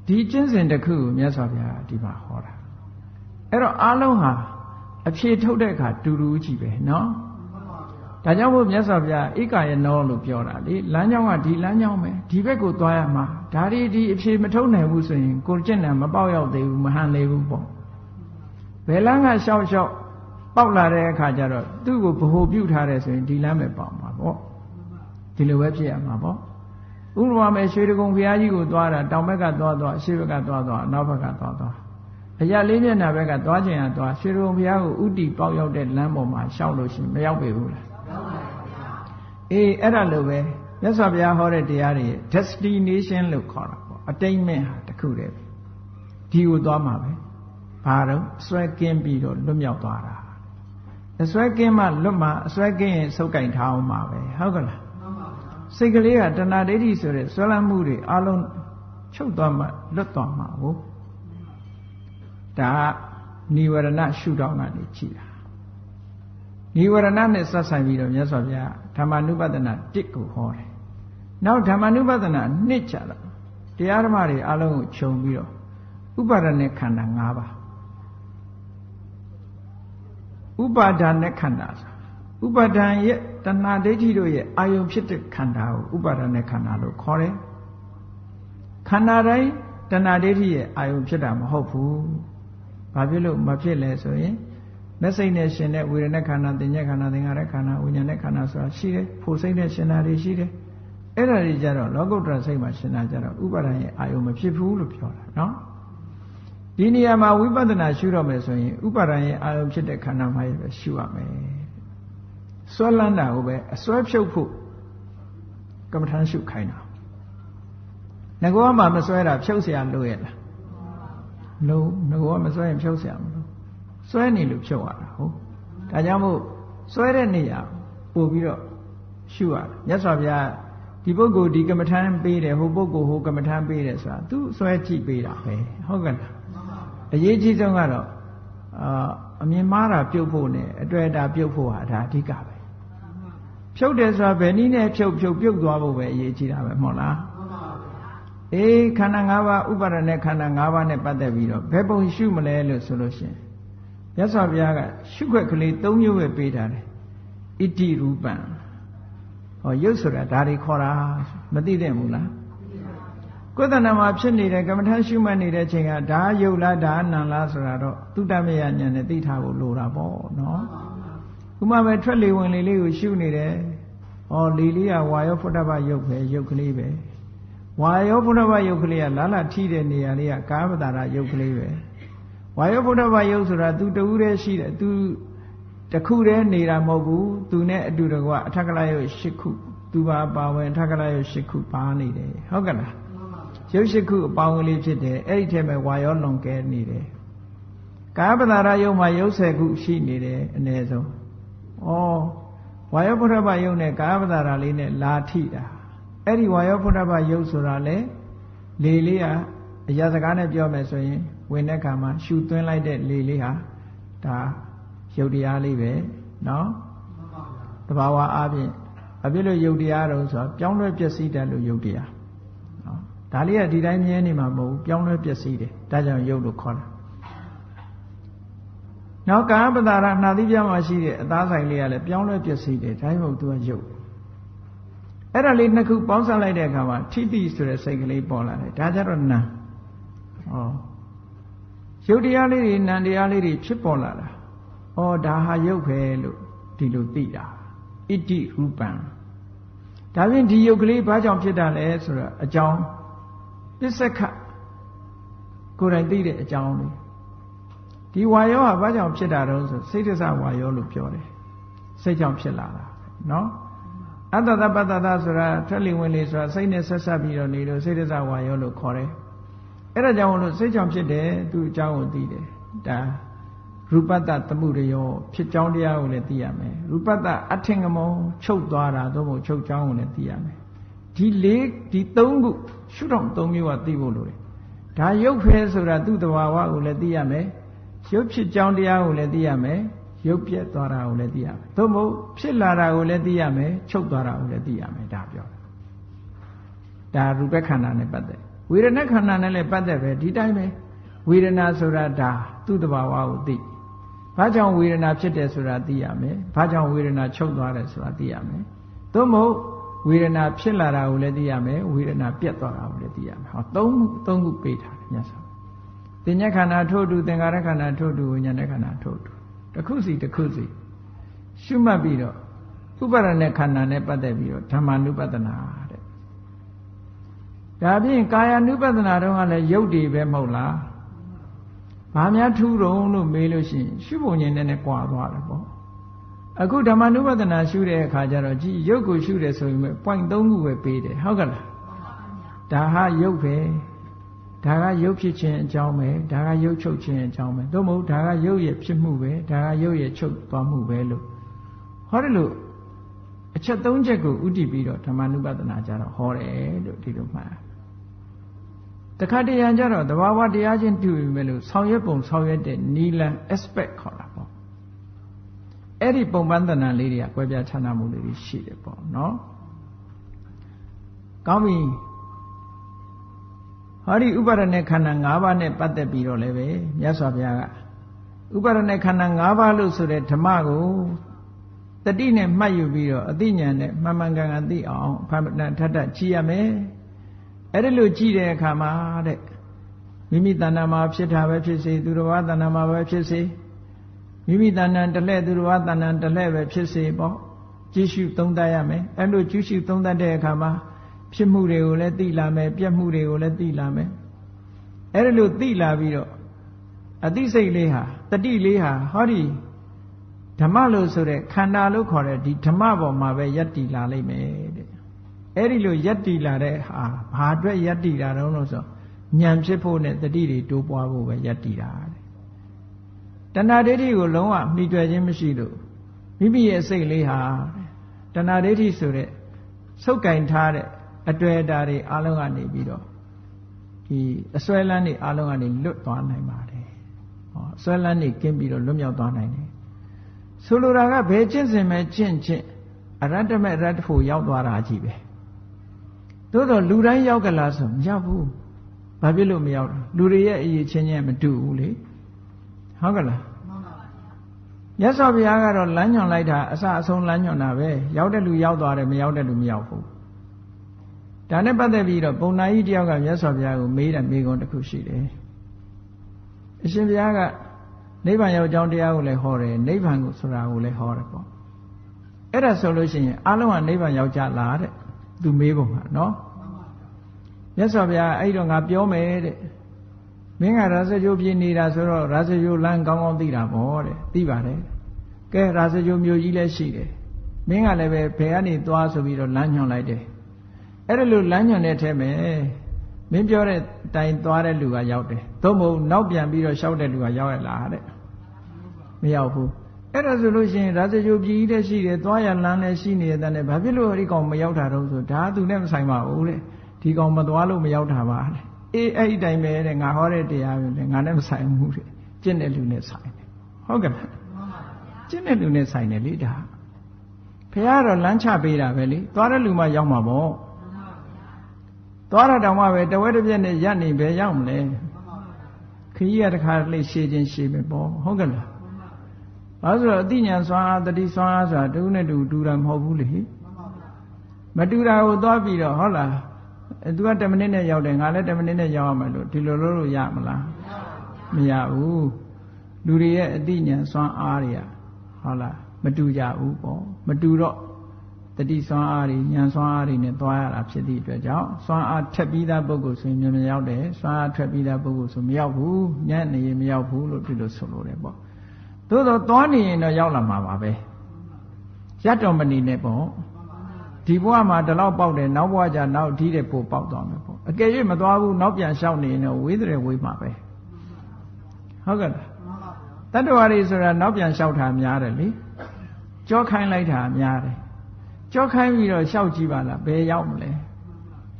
A: ဒီကျင့်စဉ်တစ်ခုကိုမြတ်စွာဘုရားဒီမှာဟောတာအဲ့တော့အားလုံးဟာအဖြေထုတ်တဲ့အခါတူတူကြီးပဲเนาะဒါကြောင့်မို့မြတ်စွာဘုရားဧကယနောလို့ပြောတာလေလမ်းကြောင်းကဒီလမ်းကြောင်းပဲဒီဘက်ကိုသွားရမှာဒါဒီအဖြေမထုတ်နိုင်ဘူးဆိုရင်ကိုကျင့်တယ်မပေါက်ရောက်သေးဘူးမဟန်သေးဘူးပေါ့ဘယ်လမ်းကရှောက်ပေါက်လာတဲ့အခါကျတော့သူ့ကိုဗဟိုပြုထားတယ်ဆိုရင်ဒီလမ်းပဲပေါက်မှာပေါ့ဒီလိုပဲဖြစ်ရမှာပေါ့ဥပမာမဲ့ရွှေတကုံဘုရားကြီးကိုသွားတာတောင်ဘက်ကသွားအရှေ့ဘက်ကသွားအနောက်ဘက်ကသွားအရာလေးမျက်နှာဘက်ကသွားခြင်းဟာသွားရွှေတကုံဘုရားကိုဥတီပေါက်ရောက်တဲ့လမ်းပေါ်မှာရှောက်လို့ရှိရင်မရောက်ပေဘူးလားရောက်ပါဘူးဗျာအေးအဲ့ဒါလိုပဲမြတ်စွာဘုရားဟောတဲ့တရားတွေ destination လို့ခေါ်တာပေါ့ attainment ဟာတခုတည်းဒီကိုသွားမှာပဲဘာတော့အစွဲကင်းပြီးတော့လွတ်မြောက်သွားတာအစွဲကင်းမှလွတ်မှာအစွဲကင်းရင်ဆုပ်ကင်ထားအောင်မှာပဲဟုတ်ကလားစိတ်ကလေးကတဏှာဒိဋ္ဌိဆိုတဲ့ဆွဲလန်းမှုတွေအလုံးချုပ်သွားမှလွတ်သွားမှာဟုတ်ဒါនិဝရဏရှုထောင့်ကနေကြည့်တာនិဝရဏနဲ့ဆက်ဆိုင်ပြီးတော့မြတ်စွာဘုရားဓမ္မနုပဒနာ1ကိုဟောတယ်နောက်ဓမ္မနုပဒနာ2ကျတော့ တရားဓမ္မတွေအလုံးကိုခြုံပြီးတော့ဥပါဒณะခန္ဓာ၅ပါးဥပါဒณะခန္ဓာဥပါဒံရဲ့တဏှာဒိဋ္ဌိတို့ရဲ့အာယုံဖြစ်တဲ့ခန္ဓာကိုဥပါဒณะခန္ဓာလို့ခေါ်တယ်ခန္ဓာတိုင်းတဏှာဒိဋ္ဌိရဲ့အာယုံဖြစ်တာမဟုတ်ဘူးဘာဖြစ်လို့မဖြစ်လဲဆိုရင်မျက်စိနဲ့ရှင်တဲ့ဝေဒနာခန္ဓာသင်ညက်ခန္ဓာသင်္ခါရခန္ဓာဝိညာဉ်နဲ့ခန္ဓာဆိုတာရှိတယ်ဖို့စိတ်နဲ့ရှင်တာတွေရှိတယ်အဲ့ဒါတွေကြတော့လောကုတ္တရာစိတ်မှာရှင်တာကြတော့ဥပါဒံရဲ့အာယုံမဖြစ်ဘူးလို့ပြောတာနော်ဒီနေရာမှာဝိပဿနာရှုတော့မယ်ဆိုရင်ဥပါဒံရဲ့အာယုံဖြစ်တဲ့ခန္ဓာမှပဲရှုရမယ်စွဲလန်းတာကိုပဲအစွဲဖြုတ်ဖို့ကမ္မထမ်းရှုခိုင်းတာငကောကမှမစွဲတာဖြုတ်เสียလို့ရလားလို့ငကောကမစွဲရင်ဖြုတ်เสียမလို့စွဲနေလို့ဖြုတ်ရတာဟုတ်ဒါကြောင့်မို့စွဲတဲ့နေရာပို့ပြီးတော့ရှုရတယ်မြတ်စွာဘုရားဒီပုဂ္ဂိုလ်ဒီကမ္မထမ်းပေးတယ်ဟိုပုဂ္ဂိုလ်ဟိုကမ္မထမ်းပေးတယ်ဆိုတာသူစွဲကြည့်ပေးတာပဲဟုတ်ကဲ့လားအရေးကြီးဆုံးကတော့အမြင်မှားတာပြုတ်ဖို့နဲ့အတွေ့အတာပြုတ်ဖို့ဟာဒါအဓိကပဲဖြုတ်တယ်ဆိုတာဘယ်နည်းနဲ့ဖြုတ်ပြုတ်သွားဖို့ပဲအရေးကြီးတာပဲမဟုတ်လားအေးခန္ဓာ၅ပါးဥပါဒณะခန္ဓာ၅ပါးနဲ့ပတ်သက်ပြီးတော့ဘယ်ပုံရှုမလဲလို့ဆိုလို့ရှိရင်မြတ်စွာဘုရားကရှုခွက်ကလေး၃မျိုးပဲပေးထားတယ်ဣတိရူပံဟောရုပ်ဆိုတာဒါတွေခေါ်တာမသိသင့်ဘူးလားကိုယ်တဏ္ဍာမှာဖြစ်နေတဲ့ကမ္မထာရှုမှတ်နေတဲ့ချိန်ကဒါရုပ်လားဒါနာလားဆိုတာတော့သုတ္တမယဉာဏ်နဲ့သိထားဖို့လိုတာပေါ့နော်ဥမာပဲထွက်လေဝင်လေလေးကိုရှုနေတယ်ဟောလေလေးကဝါယောဖုဒ္ဓဘရုပ်ပဲရုပ်ကလေးပဲဝါယောဖုဒ္ဓဘရုပ်ကလေးကလာလာထိတဲ့နေရာလေးကကာမတာရရုပ်ကလေးပဲဝါယောဖုဒ္ဓဘရုပ်ဆိုတာသူတူတည်းရှိတယ်သူတခုတည်းနေတာမဟုတ်ဘူးသူနဲ့အတူတကွအထက်ကလရုပ်၈ခုသူပါပါဝင်အထက်ကလရုပ်၈ခုပါနေတယ်ဟုတ်ကဲ့လားရုပ်၈ခုအပေါင်းကလေးဖြစ်တယ်အဲ့ဒီထဲမှာဝါယောလွန်ကဲနေတယ်ကာမတာရရုပ်မှာရုပ်၁၀ခုရှိနေတယ်အနည်းဆုံးဩဝါယောဖုဒ္ဓဘယုတ်နဲ့ကာယပတာရာလေးနဲ့လာထိတာအဲ့ဒီဝါယောဖုဒ္ဓဘယုတ်ဆိုတာလေလေလေးဟာအရာစကားနဲ့ပြောမယ်ဆိုရင်ဝင်တဲ့အခါမှာရှူသွင်းလိုက်တဲ့လေလေးဟာဒါယုတ်တရားလေးပဲနော်တဘာဝအားဖြင့်အပြည့်လို့ယုတ်တရားတော့ဆိုတော့ပြောင်းလဲပျက်စီးတယ်လို့ယုတ်တရားနော်ဒါလေးကဒီတိုင်းမြဲနေမှာမဟုတ်ဘူးပြောင်းလဲပျက်စီးတယ်ဒါကြောင့်ယုတ်လို့ခေါ်တာနောက်ကာမပတာရနှာသီးပြားမှာရှိတဲ့အသားဆိုင်လေးကလည်းပြောင်းလဲပျက်စီးတယ်ဒါမှမဟုတ်သူကရုပ်အဲ့ဒါလေးနှစ်ခုပေါင်းစပ်လိုက်တဲ့အခါမှာထိတိဆိုတဲ့စိတ်ကလေးပေါ်လာတယ်ဒါကြတော့နာဟောရုပ်တရားလေးတွေနာမ်တရားလေးတွေဖြစ်ပေါ်လာတာဩဒါဟာရုပ်ပဲလို့ဒီလိုသိတာဣတိရူပံဒါဖြင့်ဒီရုပ်ကလေးဘာကြောင့်ဖြစ်တာလဲဆိုတော့အကြောင်းပစ္စကကိုယ်တိုင်သိတဲ့အကြောင်းလေးဒီဝါယောဟာဘာကြောင့်ဖြစ်တာတော့ဆိုစိတ်တ္တဝါယောလို့ပြောတယ်စိတ်ကြောင့်ဖြစ်လာတာနော်အတ္တတပတ္တတဆိုတာထွက်လေဝင်လေဆိုတာစိတ်နဲ့ဆက်ဆက်ပြီးတော့နေလို့စိတ်တ္တဝါယောလို့ခေါ်တယ်အဲ့ဒါကြောင့်လို့စိတ်ကြောင့်ဖြစ်တယ်သူအကြောင်းကိုသိတယ်ဒါရူပတ္တသမှုရယောဖြစ်ကြောင်းတရားကိုလည်းသိရမယ်ရူပတ္တအထင်ကမောချုပ်သွားတာသို့မဟုတ်ချုပ်ကြောင်းကိုလည်းသိရမယ်ဒီသုံးခုရှုထောင့်၃မျိုးကသိဖို့လိုတယ်ဒါရုပ်ဖဲဆိုတာသူ့တဘာဝကိုလည်းသိရမယ်ရုပ်ဖြစ်ကြောင်းတရားကိုလည်းသိရမယ်ရုပ်ပြက်သွားတာကိုလည်းသိရမယ်သို့မဟုတ်ဖြစ်လာတာကိုလည်းသိရမယ်ချုပ်သွားတာကိုလည်းသိရမယ်ဒါပြောတာဒါရူပခန္ဓာနဲ့ပတ်သက်ဝေဒနာခန္ဓာနဲ့လည်းပတ်သက်ပဲဒီတိုင်းပဲဝေဒနာဆိုတာဒါသူ့တဘာဝကိုသိဘာကြောင့်ဝေဒနာဖြစ်တယ်ဆိုတာသိရမယ်ဘာကြောင့်ဝေဒနာချုပ်သွားတယ်ဆိုတာသိရမယ်သို့မဟုတ်ဝေဒနာဖြစ်လာတာကိုလည်းသိရမယ်ဝေဒနာပြက်သွားတာကိုလည်းသိရမယ်ဟောသုံးခုပေးထားတယ်မြတ်စွာသင်္ညခန္ဓာထို့တူသင်္ခါရခန္ဓာထို့တူဝိညာဉ်ခန္ဓာထို့တူတစ်ခုစီရှုမှတ်ပြီးတော့ဥပါဒณะခန္ဓာနဲ့ပတ်သက်ပြီးတော့ဓမ္မ ानु ပဒနာတဲ့ဒါဖြင့်ကာယ ानु ပဒနာတော့ကလည်းရုပ်တွေပဲမဟုတ်လားဘာများထူးတုံးလို့မေးလို့ရှိရင်ရှုပုံဉာဏ်နဲ့ကွာသွားတယ်ပေါ့အခုဓမ္မ ानु ပဒနာရှုတဲ့အခါကျတော့ကြည်ရုပ်ကိုရှုတယ်ဆိုရင် point 3ခုပဲပေးတယ်ဟုတ်ကလားဒါဟာရုပ်ပဲဒါကရုပ်ဖြစ်ခြင်းအကြောင်းပဲဒါကရုပ်ချုပ်ခြင်းအကြောင်းပဲသို့မဟုတ်ဒါကရုပ်ရဲ့ဖြစ်မှုပဲဒါကရုပ်ရဲ့ချုပ်သွားမှုပဲလို့ဟောတယ်လို့အချက်၃ချက်ကိုဥတည်ပြီးတော့ဓမ္မ ानु ပဒနာကြတော့ဟောတယ်လို့ဒီလိုမှတ်တခါတရံကြတော့သဘာဝတရားချင်းတူပြီမဲ့လို့ဆောင်ရွက်ပုံဆောင်ရွက်တဲ့နီလန် aspect ခေါ်တာပေါ့အဲ့ဒီပုံပန်းတဏ္ဍာလေးတွေကကွဲပြားခြားနားမှုတွေရှိတယ်ပေါ့နော်ကောင်းပြီ ဟောဒီဥပါဒณะခန္ဓာ၅ပါးနဲ့ပတ်သက်ပြီးတော့လည်းပဲမြတ်စွာဘုရားကဥပါဒณะခန္ဓာ၅ပါးလို့ဆိုတဲ့ဓမ္မကိုတတိနဲ့မှတ်ယူပြီးတော့အသိဉာဏ်နဲ့မှန်မှန်ကန်ကန်သိအောင်ဖန်ထထကြည့်ရမယ်အဲ့ဒီလိုကြည့်တဲ့အခါမှာတဲ့မိမိတဏ္ဍာမှာဖြစ်တာပဲဖြစ်စေသူတော်ဘာတဏ္ဍာမှာပဲဖြစ်စေမိမိတဏ္ဍာတလှဲ့သူတော်ဘာတဏ္ဍာတလှဲ့ပဲဖြစ်စေပေါ့ကြည့်ရှုသုံးသပ်ရမယ်အဲ့လိုကြည့်ရှုသုံးသပ်တဲ့အခါမှာဖြစ်မှုတွေကိုလည်းသိလာမယ်ပြက်မှုတွေကိုလည်းသိလာမယ်အဲ့ဒီလိုသိလာပြီးတော့အသိစိတ်လေးဟာတတိလေးဟာဟောဒီဓမ္မလို့ဆိုတဲ့ခန္ဓာလို့ခေါ်တဲ့ဒီဓမ္မပေါ်မှာပဲယက်တည်လာလိမ့်မယ်တဲ့အဲ့ဒီလိုယက်တည်လာတဲ့ဟာဘာအတွက်ယက်တည်တာတော့လို့ဆိုဉာဏ်ဖြစ်ဖို့နဲ့တတိတွေတိုးပွားဖို့ပဲယက်တည်တာတဲ့တဏှာဒိဋ္ဌိကိုလုံးဝမှီတွယ်ခြင်းမရှိလို့မိမိရဲ့စိတ်လေးဟာတဏှာဒိဋ္ဌိဆိုတဲ့ဆုပ်ကင်ထားတဲ့အတွေ့အတာတွေအလုံးကနေပြီးတော့ဒီအစွဲလန်းတွေအလုံးကနေလွတ်သွားနိုင်ပါတယ်ဟောအစွဲလန်းတွေကင်းပြီးတော့လွတ်မြောက်သွားနိုင်တယ်ဆိုလိုတာကဘယ်ကျင့်စဉ်မဲ့ကျင့်အရတ္တမဲ့အရတ္တဖို့ရောက်သွားတာကြီးပဲသို့တော့လူတိုင်းရောက်ကလားဆိုမရောက်ဘူးဘာဖြစ်လို့မရောက်တာလူတွေရဲ့အရေးချင်းချင်းမတူဘူးလေဟုတ်ကလားမြတ်စွာဘုရားကတော့လမ်းညွှန်လိုက်တာအစအဆုံးလမ်းညွှန်တာပဲရောက်တဲ့လူရောက်သွားတယ်မရောက်တဲ့လူမရောက်ဘူးဒါနဲ့ပတ်သက်ပြီးတော့ပုံနာကြီးတယောက်ကမြတ်စွာဘုရားကိုမေးတဲ့မေးခွန်းတစ်ခုရှိတယ်အရှင်ဘုရားကနိဗ္ဗာန်ရောက်ကြောင်းတရားကိုလည်းဟောတယ်နိဗ္ဗာန်ကိုဆိုတာကိုလည်းဟောတယ်ပေါ့အဲ့ဒါဆိုလို့ရှိရင်အလုံးကနိဗ္ဗာန်ရောက်ကြလားတဲ့သူမေးပုံကနော်မြတ်စွာဘုရားအဲ့တော့ငါပြောမယ်တဲ့မင်းကရာဇဂိုပြည်နေတာဆိုတော့ရာဇဂိုလမ်းကောင်းကောင်းသိတာပေါ့တဲ့သိပါတယ်ကဲရာဇဂိုမြို့ကြီးလည်းရှိတယ်မင်းကလည်းပဲဘယ်ကနေသွားဆိုပြီးတော့လမ်းညွှန်လိုက်တယ်အဲ့ဒါလို့လမ်းညွှန်တဲ့အထက်မှာမင်းပြောတဲ့တိုင်သွားတဲ့လူကရောက်တယ်သို့မဟုတ်နောက်ပြန်ပြီးတော့ရှောက်တဲ့လူကရောက်ရလားတဲ့မရောက်ဘူးအဲ့ဒါဆိုလို့ရှိရင်ရာဇဂိုပြည်ကြီးလည်းရှိတယ်သွားရလမ်းလည်းရှိနေတဲ့တဲ့ဘာဖြစ်လို့ဒီကောင်မရောက်တာတော့ဆိုဒါသူနဲ့မဆိုင်ပါဘူးတဲ့ဒီကောင်မသွားလို့မရောက်တာပါတဲ့အေးအဲ့ဒီတိုင်ပဲတဲ့ငါဟောတဲ့တရားပဲငါနဲ့မဆိုင်ဘူးတဲ့ကျင့်တဲ့လူနဲ့ဆိုင်တယ်ဟုတ်ကဲ့ကျင့်တဲ့လူနဲ့ဆိုင်တယ်လေဒါဘုရားတော့လမ်းချပေးတာပဲလေသွားတဲ့လူမှရောက်မှာပေါ့သွားတာတောင်မှပဲတဝဲတစ်ပြက်နဲ့ရပ်နေပဲရောက်မလဲခကြီးကတခါလှိရှည်ခြင်းရှည်ပဲပေါ့ဟုတ်ကဲ့လားဘာလို့ဆိုတော့အသိဉာဏ်စွမ်းအားတတိစွမ်းအားဆိုတာတူနဲ့တူတာမဟုတ်ဘူးလေမတူတာကိုသွားပြီးတော့ဟုတ်လားသူက10မိနစ်နဲ့ရောက်တယ်ငါလည်း10မိနစ်နဲ့ရောက်ရမယ်လို့ဒီလိုလုပ်လို့ရမလားမရဘူးလူတွေရဲ့အသိဉာဏ်စွမ်းအားတွေကဟုတ်လားမတူကြဘူးပေါ့မတူတော့တတိစွမ်းအားတွေဉာဏ်စွမ်းအားတွေနဲ့သွားရတာဖြစ်သည့်အတွက်ကြောင့်စွမ်းအားထက်ပြီးသားပုဂ္ဂိုလ်ဆိုရင်မြန်ရောက်တယ်စွမ်းအားထွက်ပြီးသားပုဂ္ဂိုလ်ဆိုမရောက်ဘူးညံ့နေရင်မရောက်ဘူးလို့ဒီလိုဆိုလိုတယ်ပေါ့သို့တော့သွားနေရင်တော့ရောက်လာမှာပါပဲရပ်တော်မနေနဲ့ပေါ့ဒီဘဝမှာဒီလောက်ပေါက်တယ်နောက်ဘဝကျနောက်ဒီတဲ့ပို့ပေါက်သွားမယ်ပေါ့အကယ်၍မသွားဘူးနောက်ပြန်လျှောက်နေရင်တော့ဝေးတယ်ဝေးမှာပဲဟုတ်ကဲ့တတ္တဝါတွေဆိုတာနောက်ပြန်လျှောက်တာများတယ်လေကြောခိုင်းလိုက်တာများတယ်ကြောခိုင်းပြီးတော့လျှောက်ကြည့်ပါလားဘယ်ရောက်မလဲ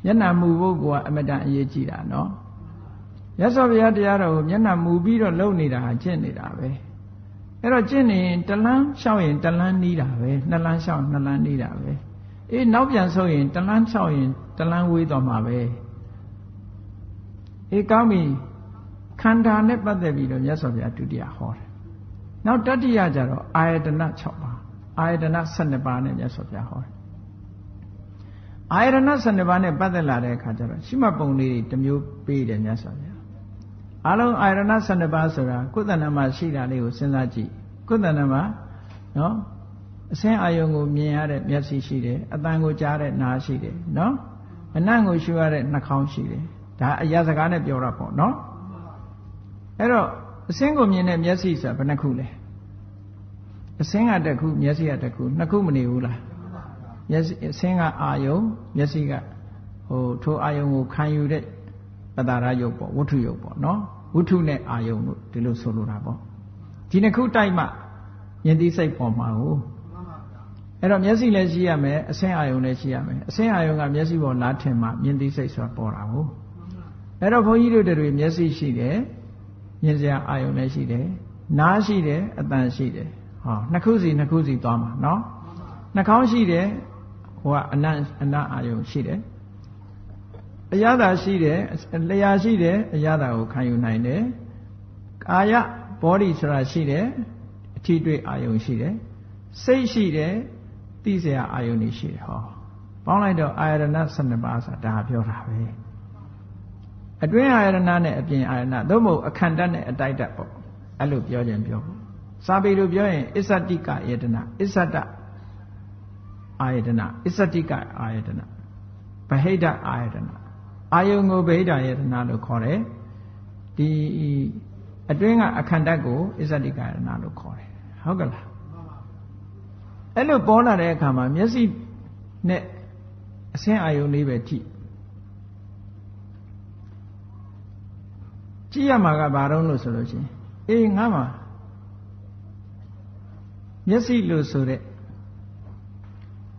A: မျက်နှာမူဖို့ကအမတန်အရေးကြီးတာနော်မြတ်စွာဘုရားတရားတော်ကိုမျက်နှာမူပြီးတော့လုံနေတာဟာကျင့်နေတာပဲအဲ့တော့ကျင့်နေရင်တလန်းလျှောက်ရင်တလန်းနီးတာပဲနှစ်လန်းလျှောက်နှစ်လန်းနီးတာပဲအေးနောက်ပြန်ဆုပ်ရင်တလန်းလျှောက်ရင်တလန်းဝေးသွားမှာပဲအေးကောင်းပြီခန္ဓာနဲ့ပတ်သက်ပြီးတော့မြတ်စွာဘုရားဒုတိယဟောတယ်နောက်တတိယကျတော့အာယတนะ6ပါးအာယတนะ12ပါးနဲ့မြတ်စွာဘုရားဟောတယ်အာယတนะ12ပါးနဲ့ပတ်သက်လာတဲ့အခါကျတော့ရှိမှတ်ပုံလေးတွေတစ်မျိုးပေးတယ်မြတ်စွာဘုရားအလုံးအာယတนะ12ပါးဆိုတာကုသဏမှာရှိတာလေးကိုစဉ်းစားကြည့်ကုသဏမှာနော်အစင်းအာယုံကိုမြင်ရတဲ့မျက်စိရှိတယ်အသံကိုကြားတဲ့နားရှိတယ်နော်အနံ့ကိုရှုရတဲ့နှာခေါင်းရှိတယ်ဒါအရာစကားနဲ့ပြောတာပေါ့နော်အဲ့တော့အစင်းကိုမြင်တဲ့မျက်စိဆိုတာဘယ်နှခုလဲအစင်းကတစ်ခုမျက်စိကတစ်ခုနှစ်ခုမနေဘူးလားမျက်စိအစင်းကအာယုံမျက်စိကထိုအာယုံကိုခံယူတဲ့ပတာရယုတ်ပေါ့ဝတ္ထုယုတ်ပေါ့နော်ဝတ္ထုနဲ့အာယုံတို့ဒီလိုဆိုလိုတာပေါ့ဒီနှစ်ခုတိုက်မှမြင်သိစိတ်ပေါ်မှာကိုအဲ့တော့မျက်စိလည်းရှိရမယ်အစင်းအာယုံလည်းရှိရမယ်အစင်းအာယုံကမျက်စိပေါ်လားထင်မှမြင်သိစိတ်ဆိုတာပေါ်တာကိုအဲ့တော့ဘုန်းကြီးတို့တွေမျက်စိရှိတယ်မြင်စရာအာယုံလည်းရှိတယ်နားရှိတယ်အသံရှိတယ်ဟောနှစ်ခုစီသွားမှာနော်နှာခေါင်းရှိတယ်ဟိုကအနံ့အာယုံရှိတယ် အရသာရှိတယ်လျာရှိတယ်အရသာကိုခံယူနိုင်တယ်ကာယ body ဆိုတာရှိတယ်အထီးတွေ့အာယုံရှိတယ်စိတ်ရှိတယ်သိစရာအာယုံတွေရှိတယ်ဟောပေါင်းလိုက်တော့အာယတနာ12ပါးဆိုတာဒါပြောတာပဲအတွင်းအာယတနာနဲ့အပြင်အာယတနာသို့မဟုတ်အခန္ဓာနဲ့အတိုက်ဓာတ်ပေါ့အဲ့လိုပြောခြင်းပြောစာပေလိုပြောရင်အစ္ဆတိကအာယတနာအစ္ဆတအာယတနာအစ္ဆတိကအာယတနာဗဟိတအာယတနာအာယုံကိုဗဟိတအာယတနာလို့ခေါ်တယ်ဒီအတွင်းကအခန္ဓာကိုအစ္ဆတိကအာယတနာလို့ခေါ်တယ်ဟုတ်ကလားအဲ့လိုပေါ်လာတဲ့အခါမှာမျက်စိနဲ့အဆင်းအာယုံလေးပဲကြည့်ရမှာကဘာတော့လို့ဆိုလို့ရှိရင်အေးငါမှာမျက်စိလို့ဆိုတဲ့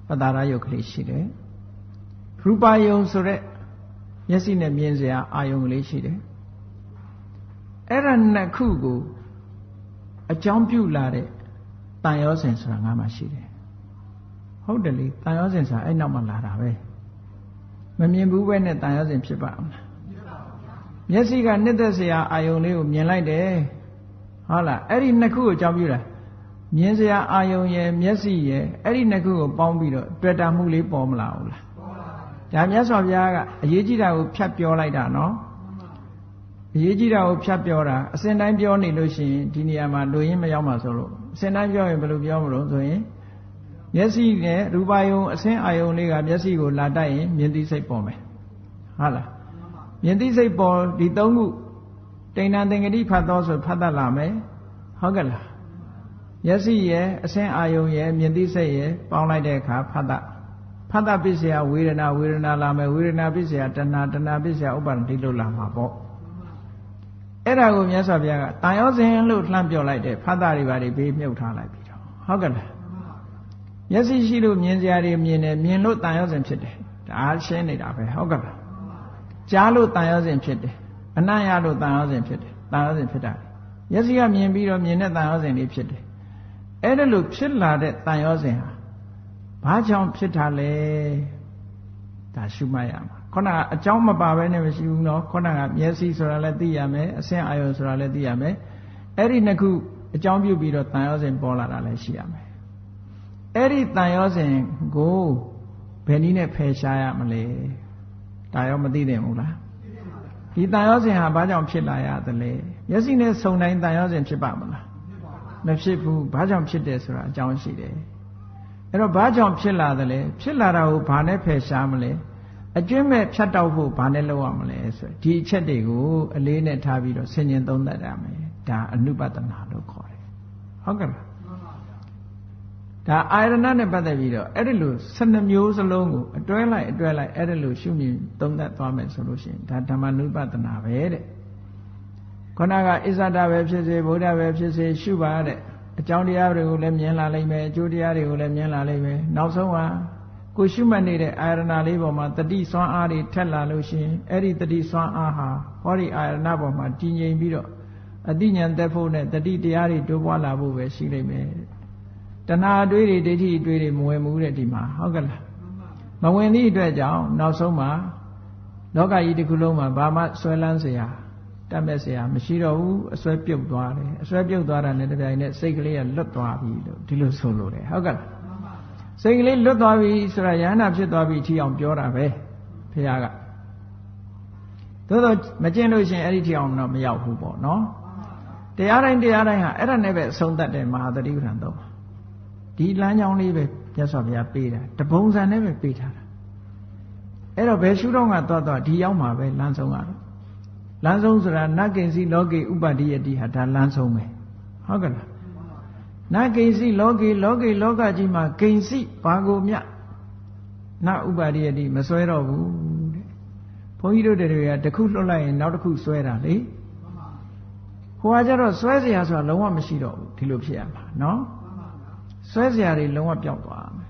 A: ပတာရယုတ်ကလေးရှိတယ်ရူပယုံဆိုတဲ့မျက်စိနဲ့မြင်စရာအာယုံကလေးရှိတယ်အဲ့ဒါနှစ်ခုကိုအကြောင်းပြုလာတဲ့တန်ရောစဉ်ဆိုတာငါမှရှိတယ်ဟုတ်တယ်လေတန်ရောစဉ်ဆိုတာအဲ့နောက်မှလာတာပဲမမြင်ဘူးပဲနဲ့တန်ရောစဉ်ဖြစ်ပါ့မလားမျက်စိကနှစ်သက်စရာအာယုံလေးကိုမြင်လိုက်တယ်ဟုတ်လားအဲ့ဒီနှစ်ခုကိုအကြောင်းပြုတာမြင်စရာအာယုံရယ်မျက်စိရယ်အဲ့ဒီနှစ်ခုကိုပေါင်းပြီးတော့တွေ့တာမှုလေးပေါ်မလာဘူးလားဒါမြတ်စွာဘုရားကအရေးကြီးတာကိုဖြတ်ပြောလိုက်တာနော်အရေးကြီးတာကိုဖြတ်ပြောတာအစဉ်တိုင်းပြောနေလို့ရှိရင်ဒီနေရာမှာလူရင်းမရောက်မှာဆိုလို့အစဉ်တိုင်းပြောရင်ဘယ်လိုပြောမလို့ဆိုရင်မျက်စိနဲ့ရူပယုံအစဉ်အာယုံလေးကမျက်စိကိုလာတိုက်ရင်မြင်သိစိတ်ပေါ်မယ်ဟုတ်လားမြင်သိစိတ်ပေါ်ဒီသုံးခုတိဏ္ဍသင်္ကတိဖတ်တော်ဆိုဖတ်တတ်လာမယ်ဟုတ်ကဲ့လားမျက်စိရဲ့အစဉ်အာယုံရဲ့မြင်သိစိတ်ရဲ့ပေါင်းလိုက်တဲ့အခါဖတ်တပစ္စယဝေဒနာဝေဒနာလာမယ်ဝေဒနာပစ္စယတဏှာတဏှာပစ္စယဥပါဒတိလို့လာမှာပေါ့အဲ့ဒါကိုမြတ်စွာဘုရားကတန်ရောစဉ်လို့လှမ်းပြောလိုက်တယ်ဖတ်တာတွေပါတွေဘေးမြုပ်ထားလိုက်ပြီတော့ဟုတ်ကဲ့လားမျက်စိရှိလို့မြင်စရာတွေမြင်တယ်မြင်လို့တန်ရောစဉ်ဖြစ်တယ်ဒါရှင်းနေတာပဲဟုတ်ကဲ့လားကြားလို့တန်ရောစဉ်ဖြစ်တယ်အနံ့ရလို့တန်ရောစဉ်ဖြစ်တယ်တန်ရောစဉ်ဖြစ်တာမျက်စိကမြင်ပြီးတော့မြင်တဲ့တန်ရောစဉ်လေးဖြစ်တယ်အဲ့ဒါလို့ဖြစ်လာတဲ့တန်ရောစဉ်ဟာဘာကြောင့်ဖြစ်တာလဲဒါရှုမှတ်ရမှာခုနကအကြောင်းမပါဘဲနဲ့မရှိဘူးနော်ခုနကမျက်စိဆိုတာလည်းသိရမယ်အဆင့်အာယုံဆိုတာလည်းသိရမယ်အဲ့ဒီနှစ်ခုအကြောင်းပြုပြီးတော့တန်ရောစဉ်ပေါ်လာတာလည်းရှိရမယ်အဲ့ဒီတန်ရောစဉ်ကိုဘယ်နည်းနဲ့ဖယ်ရှားရမလဲဒါရောမသိတယ်ဘူးလားဒီတန်ရောစဉ်ဟာဘာကြောင့်ဖြစ်လာရသလဲမျက်စိနဲ့စုံတိုင်းတန်ရောစဉ်ဖြစ်ပါမလားမဖြစ်ဘူးဘာကြောင့်ဖြစ်တယ်ဆိုတာအကြောင်းရှိတယ်အဲ့တော့ဘာကြောင့်ဖြစ်လာသလဲဖြစ်လာတာကိုဘာနဲ့ဖယ်ရှားမလဲအကျွင့်မဲ့ဖြတ်တောက်ဖို့ဘာနဲ့လုပ်ရမလဲဆိုဒီအချက်တွေကိုအလေးနဲ့ထားပြီးတော့ဆင်ញင်သုံးသပ်ရမယ်ဒါအနုပဒနာလို့ခေါ်တယ်ဟုတ်ကဲ့လားဒါအာရဏနဲ့ပတ်သက်ပြီးတော့အဲ့ဒီလို12မျိုးစလုံးကိုအတွဲလိုက်အဲ့ဒီလိုရှုမြင်သုံးသပ်သွားမယ်ဆိုလို့ရှိရင်ဒါဓမ္မနုပဒနာပဲတဲ့ခန္ဓာကအစ္ဆဒပဲဖြစ်စေဗုဒ္ဓပဲဖြစ်စေရှုပါတဲ့အကြောင်းတရားတွေကိုလည်းမြင်လာလိမ့်မယ်အကျိုးတရားတွေကိုလည်းမြင်လာလိမ့်မယ်နောက်ဆုံးဟာကိုရှုမှတ်နေတဲ့အာရဏလေးပေါ်မှာတတိစွမ်းအားတွေထက်လာလို့ရှိရင်အဲ့ဒီတတိစွမ်းအားဟာဟောဒီအာရဏပေါ်မှာတည်ငြိမ်ပြီးတော့အတိညာသက်ဖို့နဲ့တတိတရားတွေတိုးပွားလာဖို့ပဲရှိလိမ့်မယ်တဏှာအတွေးတွေဒိဋ္ဌိအတွေးတွေမဝင်ဘူးတဲ့ဒီမှာဟုတ်ကဲ့လားမဝင်သည့်အတွက်ကြောင့်နောက်ဆုံးမှာလောကကြီးတစ်ခုလုံးမှာဘာမှဆွဲလန်းเสียတတ်မဲ့เสียမရှိတော့ဘူးအစွဲပြုတ်သွားတယ်အစွဲပြုတ်သွားတာနဲ့တပြိုင်နက်စိတ်ကလေးကလွတ်သွားပြီလို့ဒီလိုဆိုလို့တယ်ဟုတ်ကဲ့စိတ်ကလေးလွတ်သွားပြီဆိုတာယန္တာဖြစ်သွားပြီထီအောင်ပြောတာပဲဘုရားကသို့တော့မကျင့်လို့ရှိရင်အဲ့ဒီထီအောင်တော့မရောက်ဘူးပေါ့နော်တရားတိုင်းဟာအဲ့ဒါနဲ့ပဲအဆုံးသတ်တဲ့မဟာသတိပဋ္ဌာန်တော့ဒီလမ်းကြောင်းလေးပဲမြတ်စွာဘုရားပေးတာတပုံစံနဲ့ပဲပေးထားတာအဲ့တော့ဘယ်ရှုတော့ကသွားဒီရောက်မှာပဲလမ်းဆုံးကတော့လမ်းဆုံးဆိုတာနတ်ကိဉ္စီလောကေဥပတ္တိယတိဟာဒါလမ်းဆုံးပဲဟုတ်ကဲ့လားနတ်ကိဉ္စီလောကကြီးမှာကိဉ္စီဘာကိုမြနတ်ဥပတ္တိယတိမစွဲတော့ဘူးတဲ့ဘုန်းကြီးတို့တွေကတစ်ခုလွတ်လိုက်ရင်နောက်တစ်ခုစွဲတာလေဟိုကကြတော့စွဲเสียဆိုတာလုံးဝမရှိတော့ဘူးဒီလိုဖြစ်ရမှာနော်စွဲเสียတွေလုံးဝပျောက်သွားမယ်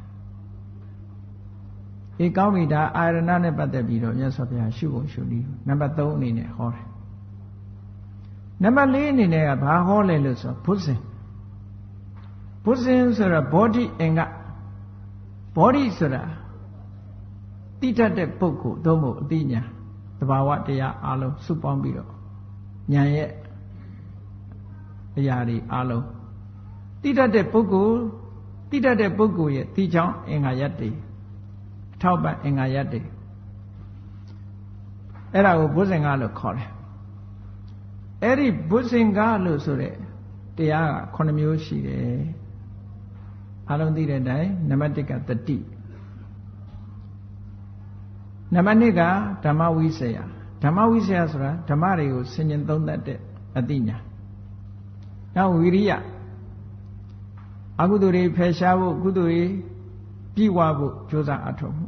A: ဒီကောင်းပြီဒါအာရဏနဲ့ပတ်သက်ပြီးတော့မြတ်စွာဘုရားရှုဖို့ရှုနည်းနံပါတ်3အနေနဲ့ဟောတယ်နံပါတ်4အနေနဲ့ကဘာဟောလဲလို့ဆိုဘုဇင်ဆိုတာ body အင်္ဂ body ဆိုတာတိတတ်တဲ့ပုဂ္ဂိုလ်သို့မဟုတ်အသိဉာဏ် သဘာဝတရားအလုံးစုပေါင်းပြီးတော့ဉာဏ်ရဲ့အရာတွေအလုံးတိတတ်တဲ့ပုဂ္ဂိုလ်ရဲ့တိချောင်းအင်္ဂါရပ်တွေအထောက်ပံ့အင်္ဂါရပ်တွေအဲ့ဒါကိုဘုဇင်္ဂလို့ခေါ်တယ်အဲ့ဒီဘုဇင်္ဂလို့ဆိုတဲ့တရားက9မျိုးရှိတယ်အလုံးသိတဲ့အတိုင်းနံပါတ်1ကတတိနံပါတ်2ကဓမ္မဝိဆယဆိုတာဓမ္မတွေကိုဆင်ញင်သုံးသပ်တဲ့အသိဉာဏ်နောက်ဝိရိယအကုသိုလ်တွေဖယ်ရှားဖို့ကုသိုလ်တွေပြည့်ဝဖို့ကြိုးစားအထောက်မှု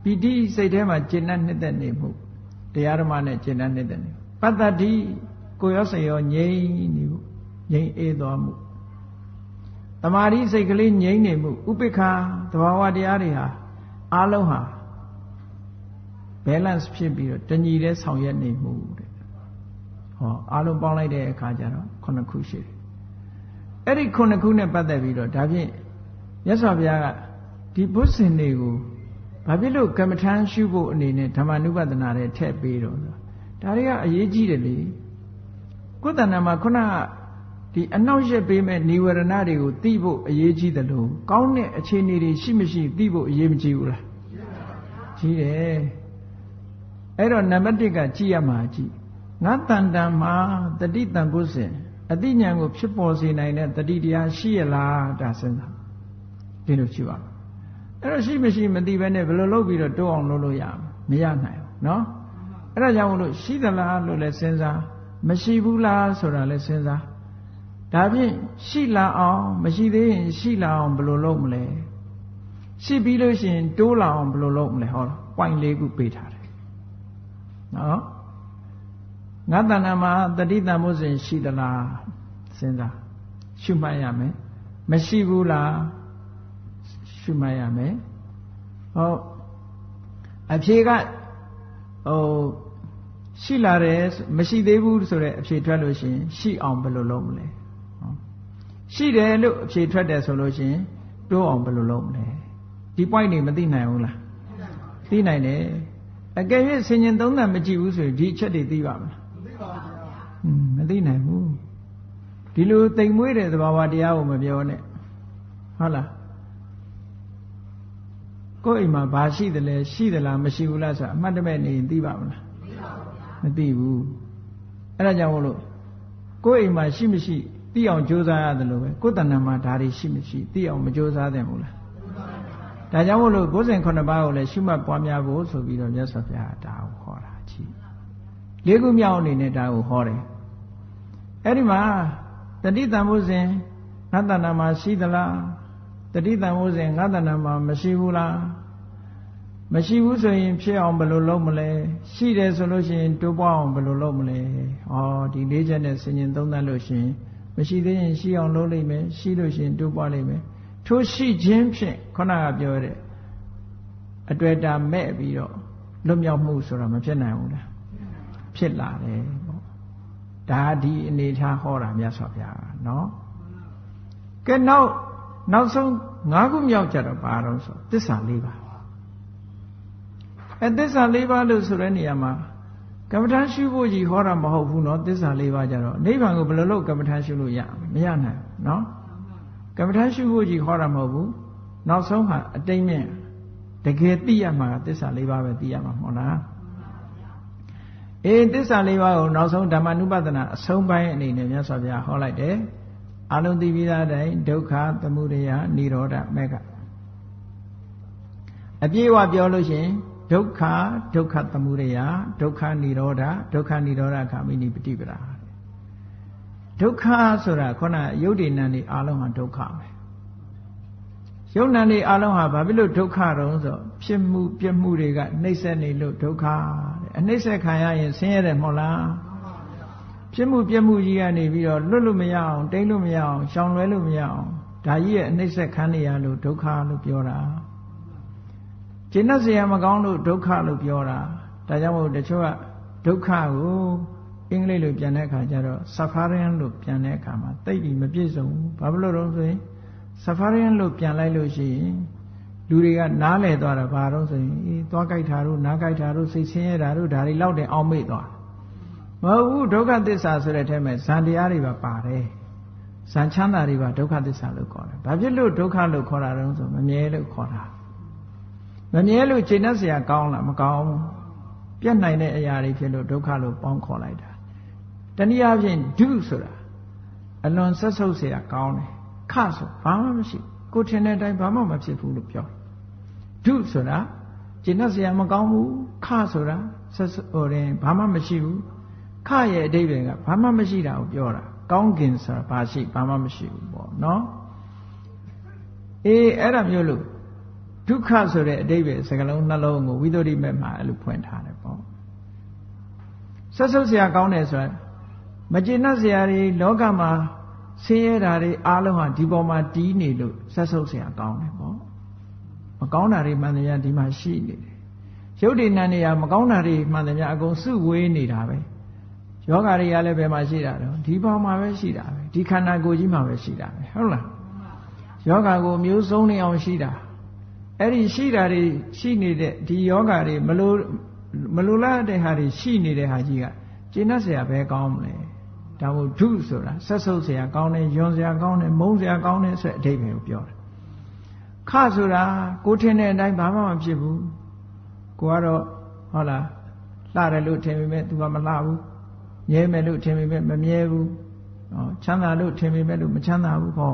A: ပီတိစိတ်ထဲမှာကျင့်တတ်နှစ်သက်နေမှုတရားဓမ္မနဲ့ကျင့်တတ်နှစ်သက်နေပတ္တတိကိုယ်ရောစိတ်ရောငြိမ်နေမှုငြိမ်အေးသွားမှုသမာဓိစိတ်ကလေးငြိမ်နေမှုဥပိ္ပခာသဘာဝတရားတွေဟာအလုံးဟာ balance ဖြစ်ပြီးတော့တညီတဲ့ဆောင်ရွက်နေမှုတဲ့ဟောအလုံးပေါင်းလိုက်တဲ့အခါကျတော့9ခုရှိတယ်အဲ့ဒီ9ခုနဲ့ပတ်သက်ပြီးတော့ဒါဖြင့်မြတ်စွာဘုရားကဒီဘုဇင်တွေကိုဘာဖြစ်လို့ကမ္မထမ်းရှုဖို့အနေနဲ့ဓမ္မနုပဒနာတွေထည့်ပေးတော့ဒါတွေကအရေးကြီးတယ်လေကိုယ်တဏ္ဍာမှာခုနကဒီအနောက်ရက်ပေးမဲ့និဝရဏတွေကိုသိဖို့အရေးကြီးတယ်လို့ကောင်းတဲ့အခြေအနေတွေရှိမရှိသိဖို့အရေးမကြီးဘူးလားကြီးတယ်အဲ့တော့နံပါတ်1ကကြည့်ရမှာကြည့်ငါတန်တန်မှာတတိတံဘုဇင်အတိညာဉ်ကိုဖြစ်ပေါ်စေနိုင်တဲ့တတိတရားရှိရလားဒါစဉ်းစားဒီလိုရှိပါအဲ့တော့ရှိမရှိမသိဘဲနဲ့ဘယ်လိုလုပ်ပြီးတော့တိုးအောင်လုပ်လို့ရမရနိုင်ဘူးเนาะအဲ့ဒါကြောင့်မလို့ရှိသလားလို့လည်းစဉ်းစားမရှိဘူးလားဆိုတာလည်းစဉ်းစားဒါဖြင့်ရှိလာအောင်မရှိသေးရင်ရှိလာအောင်ဘယ်လိုလုပ်မလဲရှိပြီးလို့ရှိရင်တိုးလာအောင်ဘယ်လိုလုပ်မလဲဟော point ၄ခုပေးထားတယ်နော်ငါတဏ္ဍာမှာတတိတံဘုဇင်ရှိသလားစဉ်းစားရှုမှတ်ရမယ်မရှိဘူးလားရှုမှတ်ရမယ်ဟုတ်အဖြေကရှိလာတယ်မရှိသေးဘူးဆိုတဲ့အဖြေထွက်လို့ရှိရင်ရှိအောင်ဘယ်လိုလုပ်မလဲရှိတယ်လို့အဖြေထွက်တယ်ဆိုလို့ရှိရင်တိုးအောင်ဘယ်လိုလုပ်မလဲဒီ point တွေမသိနိုင်ဘူးလားသိနိုင်တယ်အကယ်၍ဆင်ញင်သုံးသပ်မကြည့်ဘူးဆိုရင်ဒီအချက်တွေသိပါမလားမသိပါဘူးမသိနိုင်ဘူးဒီလိုတိမ်မွေးတဲ့သဘာဝတရားကိုမပြောနဲ့ဟုတ်လားကိုယ်အိမ်မှာဘာရှိတယ်လဲရှိသလားမရှိဘူးလားဆိုတာအမှတ်တမဲ့နေရင်သိပါမလားမသိဘူးအဲ့ဒါကြောင့်မို့လို့ကိုယ်အိမ်မှာရှိမရှိသိအောင်ကြိုးစားရတယ်လို့ပဲကိုယ်တဏ္ဍာမှာဒါတွေရှိမရှိသိအောင်မကြိုးစားသင့်ဘူးလားဒါကြောင့်မို့လို့ဘုဇင်9ပါးကိုလည်းရှုမှတ်ပွားများဖို့ဆိုပြီးတော့မြတ်စွာဘုရားဒါကိုဟောတာကြည့်၄ခုမြောက်အနေနဲ့ဒါကိုဟောတယ်အဲ့ဒီမှာတတိတံဘုဇင်ငါတဏ္ဍာမှာရှိသလားတတိတံဘုဇင်ငါတဏ္ဍာမှာမရှိဘူးလားမရှိဘူးဆိုရင်ဖြစ်အောင်ဘယ်လိုလုပ်မလဲရှိတယ်ဆိုလို့ရှိရင်တိုးပွားအောင်ဘယ်လိုလုပ်မလဲဩဒီ၄ချက်နဲ့ဆင်ញင်သုံးသပ်လို့ရှိရင်မရှိသေးရင်ရှိအောင်လုပ်လိမ့်မယ်ရှိလို့ရှိရင်တိုးပွားလိမ့်မယ်ထို့ရှိခြင်းဖြင့်ခုနကပြောတဲ့အတွေ့အတာမဲ့ပြီးတော့လွတ်မြောက်မှုဆိုတာမဖြစ်နိုင်ဘူးလားဖြစ်လာတယ်ပေါ့ဒါဒီအနေထားဟောတာမြတ်စွာဘုရားเนาะကဲနောက်ဆုံး၅ခုမြောက်ကြတော့ဘာတော့ဆိုသစ္စာ၄ပါးသစ္စာ၄ပါးလို့ဆိုတဲ့နေရာမှာကမ္မထာရှုဖို့ကြီးဟောတာမဟုတ်ဘူးเนาะသစ္စာ၄ပါးကြတော့နိဗ္ဗာန်ကိုဘယ်လိုလုပ်ကမ္မထာရှုလို့မရနိုင်ဘူးเนาะကမ္မထာရှုဖို့ကြီးဟောတာမဟုတ်ဘူးနောက်ဆုံးဟာအတိတ်မြင့်တကယ်သိရမှာကသစ္စာ၄ပါးပဲသိရမှာမဟုတ်လားသစ္စာ၄ပါးကိုနောက်ဆုံးဓမ္မနုပဒနာအဆုံးပိုင်းအနေနဲ့မြတ်စွာဘုရားဟောလိုက်တယ်အလုံးသိပြီးသားတိုင်းဒုက္ခသမုဒယនិရောဓမေဃအပြည့်အဝပြောလို့ရှိရင်ဒုက္ခသမုဒယဒုက္ခនិရောဓခာမိနိပฏิပဒါဒုက္ခဆိုတာခုနယုတ်ဒီနံဒီအလုံးဟာဒုက္ခပဲယုတ်နံဒီအလုံးဟာဘာဖြစ်လို့ဒုက္ခတုံးဆိုဖြစ်မှုပြမှုတွေကနှိမ့်ဆက်နေလို့ဒုက္ခတဲ့အနှိမ့်ဆက်ခံရရင်ဆင်းရဲတယ်မဟုတ်လားဖြစ်မှုပြမှုကြီးကနေပြီးတော့လွတ်လို့မရအောင်တိမ့်လို့မရအောင်ရှောင်လွဲလို့မရအောင်ဒါကြီးရဲ့အနှိမ့်ဆက်ခံနေရလို့ဒုက္ခလို့ပြောတာကျင့်တတ်เสียမကောင်းလို့ဒုက္ခလို့ပြောတာဒါကြောင့်မို့တချို့ကဒုက္ခကိုအင်္ဂလိပ်လိုပြန်တဲ့အခါကျတော့ suffering လို့ပြန်တဲ့အခါမှာတိတ်ပြီးမပြည့်စုံဘူးဘာဖြစ်လို့လဲဆိုရင် suffering လို့ပြန်လိုက်လို့ရှိရင် လူတွေကနားလည်သွားတာဘာလို့ဆိုရင်သွားကြိုက်တာတို့နားကြိုက်တာတို့စိတ်ဆင်းရဲတာတို့ဒါတွေလောက်တင်အောင်မေ့သွားမဟုတ်ဘူးဒုက္ခသစ္စာဆိုတဲ့အထဲမှာဇန်တရားတွေပါပါတယ်ဇန်ချမ်းသာတွေပါဒုက္ခသစ္စာလို့ခေါ်တယ်ဘာဖြစ်လို့ဒုက္ခလို့ခေါ်တာတုံးဆိုမမြဲလို့ခေါ်တာမမြဲလို့ချိန်နဲ့เสียကောင်းလားမကောင်းဘူးပြတ်နိုင်တဲ့အရာတွေဖြစ်လို့ဒုက္ခလို့ပေါင်းခေါ်လိုက်တာတနည်းအားဖြင့်ဒုဆိုတာအလွန်ဆက်ဆုပ်เสียကောင်းတယ်ခဆိုဘာမှမရှိကိုထင်တဲ့အတိုင်းဘာမှမဖြစ်ဘူးလို့ပြောဒုဆိုတာချိန်နဲ့เสียမကောင်းဘူးခဆိုတာဆက်ဟိုရင်ဘာမှမရှိဘူးခရဲ့အဓိပ္ပာယ်ကဘာမှမရှိတာကိုပြောတာကောင်းကင်ဆိုတာဘာရှိဘာမှမရှိဘူးပေါ့နော်အဲ့ဒါမျိုးလို့ဒုက္ခဆိုတဲ့အဓိပ္ပာယ်စကားလုံးနှလုံးကိုဝိသုဒ္ဓိမဲ့မှာအဲ့လိုဖွင့်ထားတယ်ပေါ့ဆက်ဆုပ်เสียကောင်းတယ်ဆိုတာမကျေနပ်เสียတွေလောကမှာဆင်းရဲတာတွေအားလုံးဟာဒီပေါ်မှာတီးနေလို့ဆက်ဆုပ်เสียကောင်းတယ်ပေါ့မကောင်းတာတွေမှန်တယ်ဒီမှာရှိနေတယ်ရုပ်တည်နာနေရမကောင်းတာတွေမှန်တယ်အကုန်စုဝေးနေတာပဲယောဂတွေကလည်းဘယ်မှာရှိတာတော့ဒီပေါ်မှာပဲရှိတာပဲဒီခန္ဓာကိုယ်ကြီးမှာပဲရှိတာပဲဟုတ်လားယောဂကိုမျိုးစုံနေအောင်ရှိတာအဲ့ဒီရှိတာတွေရှိနေတဲ့ဒီယောဂတွေမလိုလားတဲ့ဟာတွေရှိနေတဲ့ဟာကြီးကကျင့်တတ်เสียပဲကောင်းမလဲဒါမို့ဒုဆိုတာဆက်ဆုပ်เสียကောင်းတယ်ယွန်เสียကောင်းတယ်မုန်းเสียကောင်းတယ်ဆိုတဲ့အဓိပ္ပာယ်ကိုပြောတယ်ခဆိုတာကိုထင်တဲ့အတိုင်းဘာမှမဖြစ်ဘူးကိုကတော့ဟုတ်လားလှတယ်လို့ထင်ပေမဲ့ तू ကမလှဘူးမြဲမယ်လို့ထင်ပေမဲ့မမြဲဘူးချမ်းသာလို့ထင်ပေမဲ့လို့မချမ်းသာဘူးဟော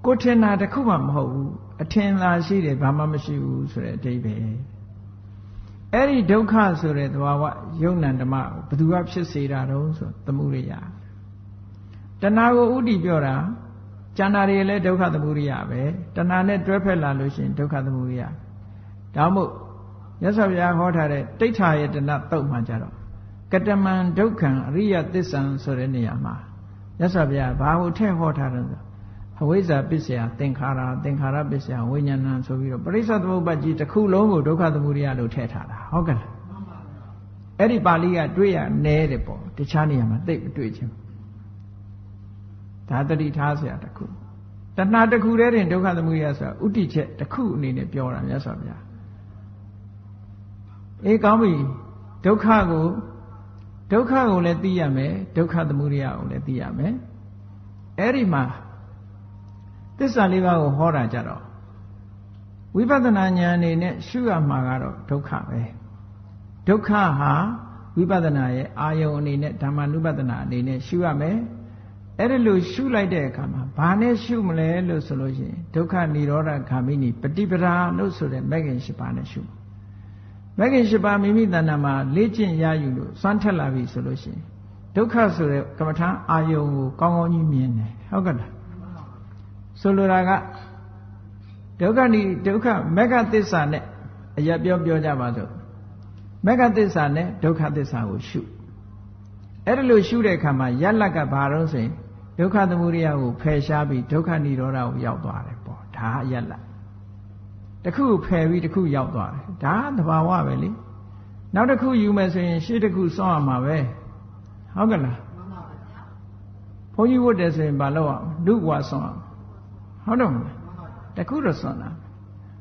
A: ကိုထင်တာတခုမှမဟုတ်ဘူးအထင်သာရှိတယ်ဘာမှမရှိဘူးဆိုတဲ့အဓိပ္ပာယ်အဲ့ဒီဒုက္ခဆိုတဲ့သဘာဝယုံ nant ဓမ္မကိုဘယ်သူကဖြစ်စေတာတုံးဆိုသမုဒိယတဏှာကိုဥတည်ပြောတာကျန်တာတွေလည်းဒုက္ခသမုဒိယပဲတဏှာနဲ့တွဲဖက်လာလို့ရှိရင်ဒုက္ခသမုဒိယဒါမို့မြတ်စွာဘုရားဟောထားတဲ့တိဋ္ဌာယတနာတုတ်မှကြတော့ကတမံဒုက္ခံအရိယသစ္ဆံဆိုတဲ့နေရာမှာမြတ်စွာဘုရားဘာကိုထည့်ဟောထားတယ်ဆိုအဝိဇ္ဇာပစ္စယသင်္ခါရသင်္ခါရပစ္စယဝိညာဏဆိုပြီးတော့ပရိစ္ဆေသမုပ္ပါဒ်ကြီးတစ်ခုလုံးကိုဒုက္ခသမုဒယလို့ထည့်ထားတာဟုတ်ကဲ့လားအဲ့ဒီပါဠိကတွေ့ရနဲတယ်ပေါ့တခြားနေရာမှာသိမတွေ့ချင်းဒါတတိထားเสียတစ်ခုတဏှာတစ်ခုတည်းတင်ဒုက္ခသမုဒယဆိုတာဥတည်ချက်တစ်ခုအနေနဲ့ပြောတာမြတ်စွာဘုရားကောင်းပြီဒုက္ခကိုလည်းသိရမယ်ဒုက္ခသမုဒယကိုလည်းသိရမယ်အဲ့ဒီမှာသစ္စာလေးပါးကိုဟောတာကြတော့ဝိပဿနာဉာဏ်အနေနဲ့ရှုရမှာကတော့ဒုက္ခပဲဒုက္ခဟာဝိပဿနာရဲ့အာယုံအနေနဲ့ဓမ္မနုပဒနာအနေနဲ့ရှုရမယ်အဲ့ဒီလိုရှုလိုက်တဲ့အခါမှာဘာနဲ့ရှုမလဲလို့ဆိုလို့ရှိရင်ဒုက္ခនិရောဓဂ ामिनी ပฏิပဒါလို့ဆိုတဲ့မဂ္ဂင်၈ပါးနဲ့ရှုမဂ္ဂင်၈ပါးမိမိတဏ္ဍာမှာလေ့ကျင့်ရယူလို့စွမ်းထက်လာပြီဆိုလို့ရှိရင်ဒုက္ခဆိုတဲ့ကမ္မထာအာယုံကိုကောင်းကောင်းကြီးမြင်တယ်ဟုတ်ကဲ့လားဆိုလိုတာကဒုက္ခမဂ္ဂသစ္စာနဲ့အရာပြောကြပါစို့မဂ္ဂသစ္စာနဲ့ဒုက္ခသစ္စာကိုရှုအဲ့ဒါလို့ရှုတဲ့အခါမှာယလတ်ကဘာလို့ဆိုရင်ဒုက္ခသမုဒယကိုဖယ်ရှားပြီးဒုက္ခនិရောဓကိုရောက်သွားတယ်ပေါ့ဒါအယလတ်တစ်ခုဖယ်ပြီးတစ်ခုရောက်သွားတယ်ဒါသဘာဝပဲလေနောက်တစ်ခုယူမယ်ဆိုရင်ရှေ့တစ်ခုစောင့်ရမှာပဲဟုတ်ကဲ့လားဘုန်းကြီးဝတ်တယ်ဆိုရင်ဘာလို့အောင်လူ့ဘဝစောင့်ဟုတ်တော့မလားတခုတော့စွန့်တာ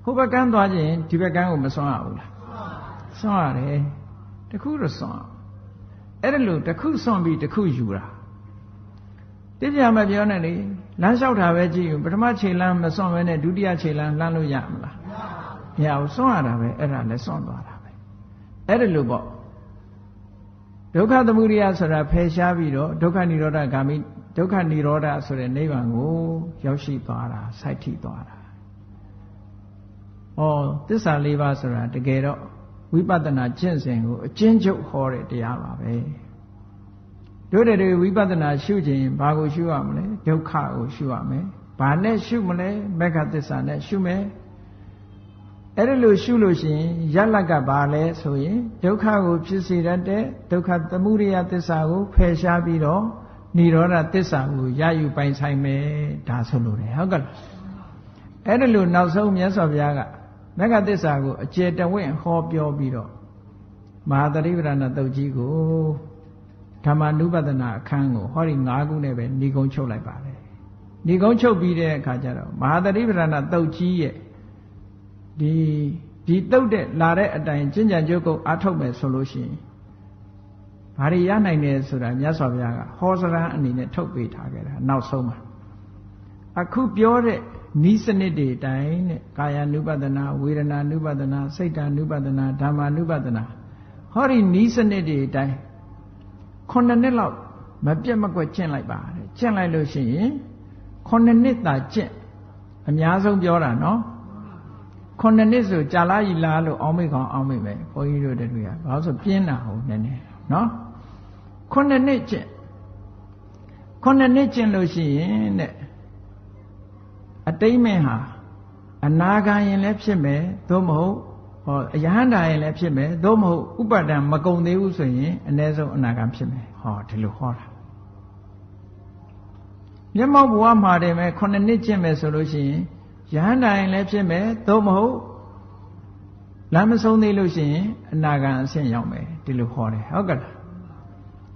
A: ဟိုဘက်ကန်းသွားခြင်းဒီဘက်ကန်းကိုမစွန့်ရဘူးလားစွန့်ရတယ်တခုတော့စွန့်အဲ့ဒါလို့တခုစွန့်ပြီးတခုယူတာတိကျမပြောနဲ့လေလမ်းလျှောက်တာပဲကြည့်ရင်ပထမခြေလမ်းမစွန့်ဘဲနဲ့ဒုတိယခြေလမ်းလှမ်းလို့ရမလားမရဘူးစွန့်ရတာပဲအဲ့ဒါလည်းစွန့်သွားတာပဲအဲ့ဒါလို့ပေါ့ဒုက္ခသမုဒယဆိုတာဖယ်ရှားပြီးတော့ဒုက္ခនិရောဓဂ ामिनीဒုက္ခនិရောဓဆိုတဲ့နိဗ္ဗာန်ကိုရောက်ရှိသွားတာစိုက်ထိသွားတာသစ္စာလေးပါးဆိုတာတကယ်တော့ဝိပဿနာကျင့်စဉ်ကိုအကျဉ်းချုပ်ဟောတဲ့တရားပါပဲတို့တဲ့ဝိပဿနာရှုခြင်းဘာကိုရှုရမလဲဒုက္ခကိုရှုရမယ်ဘာနဲ့ရှုမလဲမဂ္ဂသစ္စာနဲ့ရှုမယ်အဲ့ဒါလို့ရှုလို့ရှိရင်ယလကဘာလဲဆိုရင်ဒုက္ခကိုဖြစ်စေတတ်တဲ့ဒုက္ခသမုဒယသစ္စာကိုဖယ်ရှားပြီးတော့និရောဓသစ္စာကိုရယူပိုင်ဆိုင်မယ်ဒါဆိုလို့တယ်ဟုတ်ကဲ့အဲ့ဒါလို့နောက်ဆုံးမြတ်စွာဘုရားကမဂ္ဂသစ္စာကိုအကျေတဝင့်ဟောပြောပြီးတော့မဟာသတိပဋ္ဌာန်တုတ်ကြီးကိုဓမ္မနုပဒနာအခန်းကိုဟောဒီ၅ခုနဲ့ပဲဏိကုံးချုပ်လိုက်ပါတယ်ဏိကုံးချုပ်ပြီးတဲ့အခါကျတော့မဟာသတိပဋ္ဌာန်တုတ်ကြီးရဲ့ ဒီတုတ်တဲ့လာတဲ့အတိုင်းကျင့်ကြံကြိုးကုပ်အားထုတ်မယ်ဆိုလို့ရှိရင်ဘာတွေရနိုင်တယ်ဆိုတာမြတ်စွာဘုရားကဟောစကားအနေနဲ့ထုတ်ပေးထားခဲ့တာနောက်ဆုံးမှာအခုပြောတဲ့နိစနစ်တွေအတိုင်းနဲ့ကာယ ानु ပဒနာဝေဒနာ ानु ပဒနာစိတ် ानु ပဒနာဓမ္မ ानु ပဒနာဟောဒီနိစနစ်တွေအတိုင်း9နှစ်လောက်မပြတ်မကွက်ကျင့်လိုက်ပါတဲ့ကျင့်လိုက်လို့ရှိရင်9နှစ်သာကျင့်အများဆုံးပြောတာနော်9နှစ်ဆိုကြာလာကြီးလားလို့အောင်းမိတ်ကောင်အောင်းမိတ်ပဲဘုန်းကြီးတို့တွေကဘာလို့ဆိုပြင်းတာဟုတ်နည်းနည်းနော်9နှစ်ကျင့်9နှစ်ကျင့်လို့ရှိရင်တဲ့အတိတ်မင်းဟာအနာဂံရင်လည်းဖြစ်မယ်သို့မဟုတ်အယဟန္တာရင်လည်းဖြစ်မယ်သို့မဟုတ်ဥပါဒံမကုံသေးဘူးဆိုရင်အ ਨੇ ဆုံးအနာဂံဖြစ်မယ်ဒီလိုဟောတာမျက်မှောက်ဘဝမှာတည်းမဲ့9နှစ်ကျင့်မယ်ဆိုလို့ရှိရင်ယဟန္တာရင်လည်းဖြစ်မယ်သို့မဟုတ်လမ်းမဆုံးသေးလို့ရှိရင်အနာဂံအဆင့်ရောက်မယ်ဒီလိုဟောတယ်ဟုတ်ကဲ့လား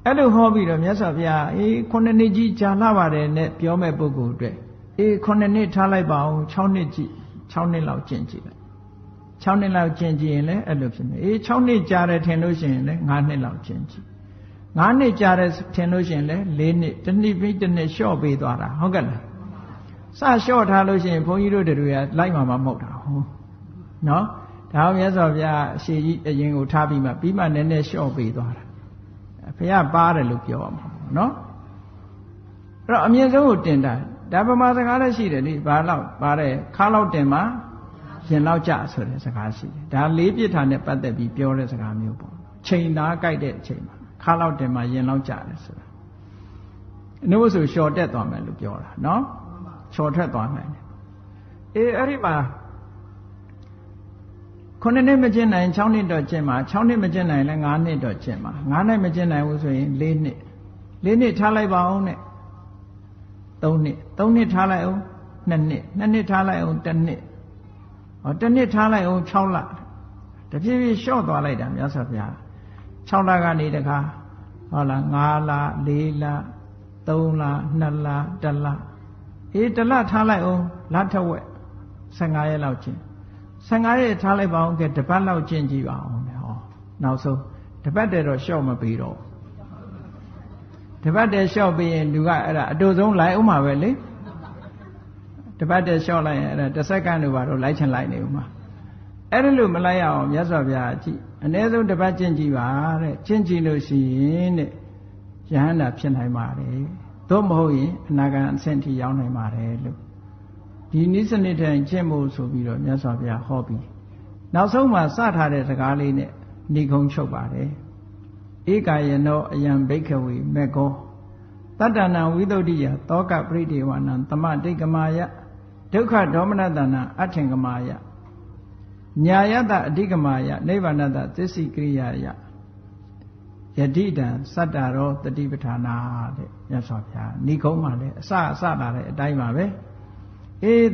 A: အဲ့လိုဟောပြီးတော့မြတ်စွာဘုရား9နှစ်ကြီးကြာလာပါတယ်နဲ့ပြောမဲ့ပုဂ္ဂိုလ်အတွက်9နှစ်ထားလိုက်ပါအောင်6နှစ်ကြည့်6နှစ်လောက်ကျင့်ကြည့်လိုက်6နှစ်လောက်ကျင့်ကြည့်ရင်လည်းအဲ့လိုဖြစ်မယ်6နှစ်ကြာတယ်ထင်လို့ရှိရင်လည်း9နှစ်လောက်ကျင့်ကြည့်9နှစ်ကြာတယ်ထင်လို့ရှိရင်လည်း4နှစ်တစ်နှစ်ပြီးတစ်နှစ်လျှော့ပေးသွားတာဟုတ်ကဲ့လားစလျှော့ထားလို့ရှိရင်ဘုန်းကြီးတို့တွေကလိုက်မှာမဟုတ်တာဟုတ်နော်ဒါမြတ်စွာဘုရားအရှိကြီးအရင်ကိုထားပြီးမှနည်းနည်းလျှော့ပေးသွားတာဘုရားပါတယ်လို့ပြောရမှာနော်အဲ့တော့အမြင့်ဆုံးကိုတင်တာဒါပမာစကားလည်းရှိတယ်လေဘာလောက်ပါတယ်ခါလောက်တင်မှာရင်လောက်ကြဆိုတဲ့စကားရှိတယ်ဒါလေးပြစ်ထာနဲ့ပတ်သက်ပြီးပြောတဲ့စကားမျိုးပေါ့ချိန်သားကြိုက်တဲ့အချိန်မှာခါလောက်တင်မှာရင်လောက်ကြတယ်ဆိုတာအနုဆိုလျှော်တက်သွားမယ်လို့ပြောတာနော်လျှော်ထွက်သွားနိုင်တယ်အဲ့ဒီမှာ9နှစ်မကျင့်နိုင်6နှစ်တော့ကျင့်မှာ6နှစ်မကျင့်နိုင်လည်း9နှစ်တော့ကျင့်မှာ9နှစ်မကျင့်နိုင်ဘူးဆိုရင်4နှစ်ထားလိုက်ပါအောင်နဲ့3နှစ်ထားလိုက်အောင်2နှစ်ထားလိုက်အောင်1နှစ်1နှစ်ထားလိုက်အောင်6လတဖြည်းဖြည်းလျှော့သွားလိုက်တာမြတ်စွာဘုရား6လကနေတခါဟုတ်လား5လ4လ3လ2လ1လ1လထားလိုက်အောင်လထက်ဝက်15ရက်လောက်ကျင့်15ရက်ထားလိုက်ပါအောင်ကဲတပတ်လောက်ကျင့်ကြည့်ပါအောင်နောက်ဆုံးတပတ်တည်းတော့လျှော့မပြီးတော့တပတ်တည်းလျှော့ပြီးရင်လူကအဲ့ဒါအတူဆုံးလိုက်အောင်မှာပဲလေတပတ်တည်းလျှော့လိုက်ရင်အဲ့ဒါတစ်စက္ကန့်လို့ပါတော့လိုက်ချင်လိုက်နေဦးမှာအဲ့ဒါလို့မလိုက်ရအောင်မြတ်စွာဘုရားကြည့်အ ਨੇ ဆုံးတပတ်ကျင့်ကြည့်ပါတဲ့ကျင့်ကြည့်လို့ရှိရင်တဲ့ယဟန္တာဖြစ်နိုင်ပါတယ်သို့မဟုတ်ရင်အနာဂံအဆင့်ထိရောက်နိုင်ပါတယ်လို့ဒီနည်းစနစ်တိုင်းကျင့်ဖို့ဆိုပြီးတော့မြတ်စွာဘုရားဟောပြီးနောက်ဆုံးမှာစထားတဲ့စကားလေးနဲ့ဏိဂုံးချုပ်ပါတယ်ဧကာယနောအယံဘိက္ခဝေမေကောတတ္တနာဝိသုဒ္ဓိယသောကပရိဒေဝနံသမတိကမာယဒုက္ခဒေါမနတနာအထင်ကမာယညာယတအဓိကမာယနိဗ္ဗာနတသစ္စိကရိယာယယတိတံစတ္တရောတတိပဌာနာတဲ့မြတ်စွာဘုရားဏိဂုံးမှာလည်းအစလာတဲ့အတိုင်းပါပဲ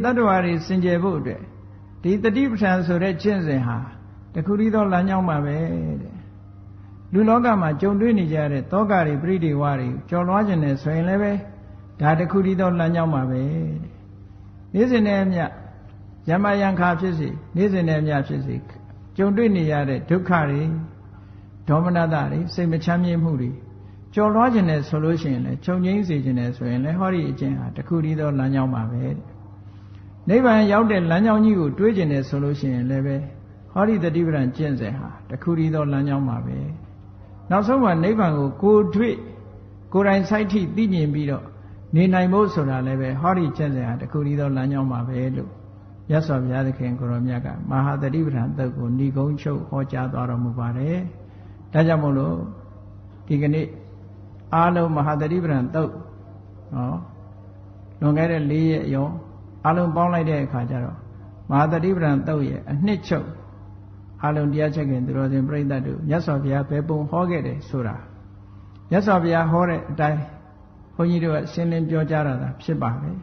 A: တတ္တဝါတွေစင်ကြယ်ဖို့အတွက်ဒီတတိပဌာန်ဆိုတဲ့ကျင့်စဉ်ဟာတခုတည်းသောလမ်းကြောင်းပါပဲတဲ့လူလောကမှာကြုံတွေ့နေကြတဲ့သောကတွေပရိဒေဝတွေကြော်လွှားခြင်းနဲ့ဆိုရင်လည်းပဲဒါတခုတည်းသောလမ်းကြောင်းပါပဲတဲ့နေ့စဉ်နဲ့အမျှယမယံခါဖြစ်စေနေ့စဉ်နဲ့အမျှဖြစ်စေကြုံတွေ့နေရတဲ့ဒုက္ခတွေဒေါမနတတွေစိတ်မချမ်းမြေ့မှုတွေကြော်လွှားခြင်းနဲ့ဆိုလို့ရှိရင်လည်းချုပ်ငြိမ်းစေခြင်းနဲ့ဆိုရင်လည်းဟောဒီအကျင့်ဟာတခုတည်းသောလမ်းကြောင်းပါပဲတဲ့နိဗ္ဗာန်ရောက်တဲ့လမ်းကြောင်းကြီးကိုတွေးကျင်တယ်ဆိုလို့ရှိရင်လည်းပဲဟောဒီတတိပဒံကျင့်စဉ်ဟာတခုတည်းသောလမ်းကြောင်းပါပဲနောက်ဆုံးမှာနိဗ္ဗာန်ကိုကိုယ်တွေ့ကိုယ်တိုင်စိုက်ထိသိမြင်ပြီးတော့နေနိုင်ဖို့ဆိုတာလည်းပဲဟောဒီကျင့်စဉ်ဟာတခုတည်းသောလမ်းကြောင်းပါပဲလို့မြတ်စွာဘုရားသခင်ကိုရောမြတ်ကမဟာတတိပဒံသုတ်ကိုဏိဂုံးချုပ်ဟောကြားသွားတော်မူပါတယ်ဒါကြောင့်မို့လို့ဒီကနေ့အားလုံးမဟာတတိပဒံသုတ်လွန်ခဲ့တဲ့4ရက်ရောအလုံးပေါင်းလိုက်တဲ့အခါကျတော့မဟာတတိပဒံသုတ်ရဲ့အနှစ်ချုပ်အလုံးတရားချက်ခင်သူတော်စင်ပြိဿတ်တို့မြတ်စွာဘုရားဘယ်ပုံဟောခဲ့တယ်ဆိုတာမြတ်စွာဘုရားဟောတဲ့အတိုင်းဘုန်းကြီးတို့ကရှင်းလင်းပြောကြားတာဖြစ်ပါတယ်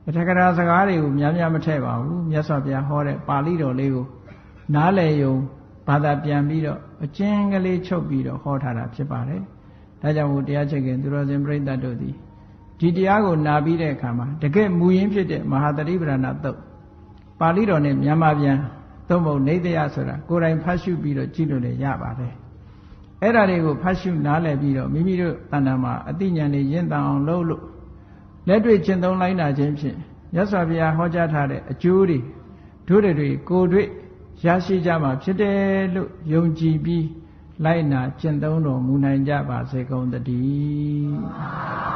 A: အထက်ကရာစကားတွေကိုများမထည့်ပါဘူးမြတ်စွာဘုရားဟောတဲ့ပါဠိတော်လေးကိုနားလည်ယုံဘာသာပြန်ပြီးတော့အကျဉ်းကလေးချုပ်ပြီးတော့ဟောထားတာဖြစ်ပါတယ်ဒါကြောင့်မို့တရားချက်ခင်သူတော်စင်ပြိဿတ်တို့သည်ဒီတရားကိုနာပြီးတဲ့အခါမှာတကယ်မူရင်းဖြစ်တဲ့မဟာတတိပဒနာသုတ်ပါဠိတော်နဲ့မြန်မာပြန် သို့မဟုတ်နေတရားဆိုတာကိုယ်တိုင်ဖတ်ရှုပြီးတော့ကြည့်လို့လည်းရပါတယ်အဲ့ဒါတွေကိုဖတ်ရှုနားလည်ပြီးတော့မိမိတို့တဏ္ဍာမှာအသိဉာဏ်တွေရင့်တန်အောင်လုပ်လို့လက်တွေ့ကျင့်သုံးလိုက်နာခြင်းဖြင့်မြတ်စွာဘုရားဟောကြားထားတဲ့အကျိုးတွေတို့တွေကိုယ်တွေ့ရရှိကြမှာဖြစ်တယ်လို့ယုံကြည်ပြီးလိုက်နာကျင့်သုံးတော်မူနိုင်ကြပါစေကုန်သတည်း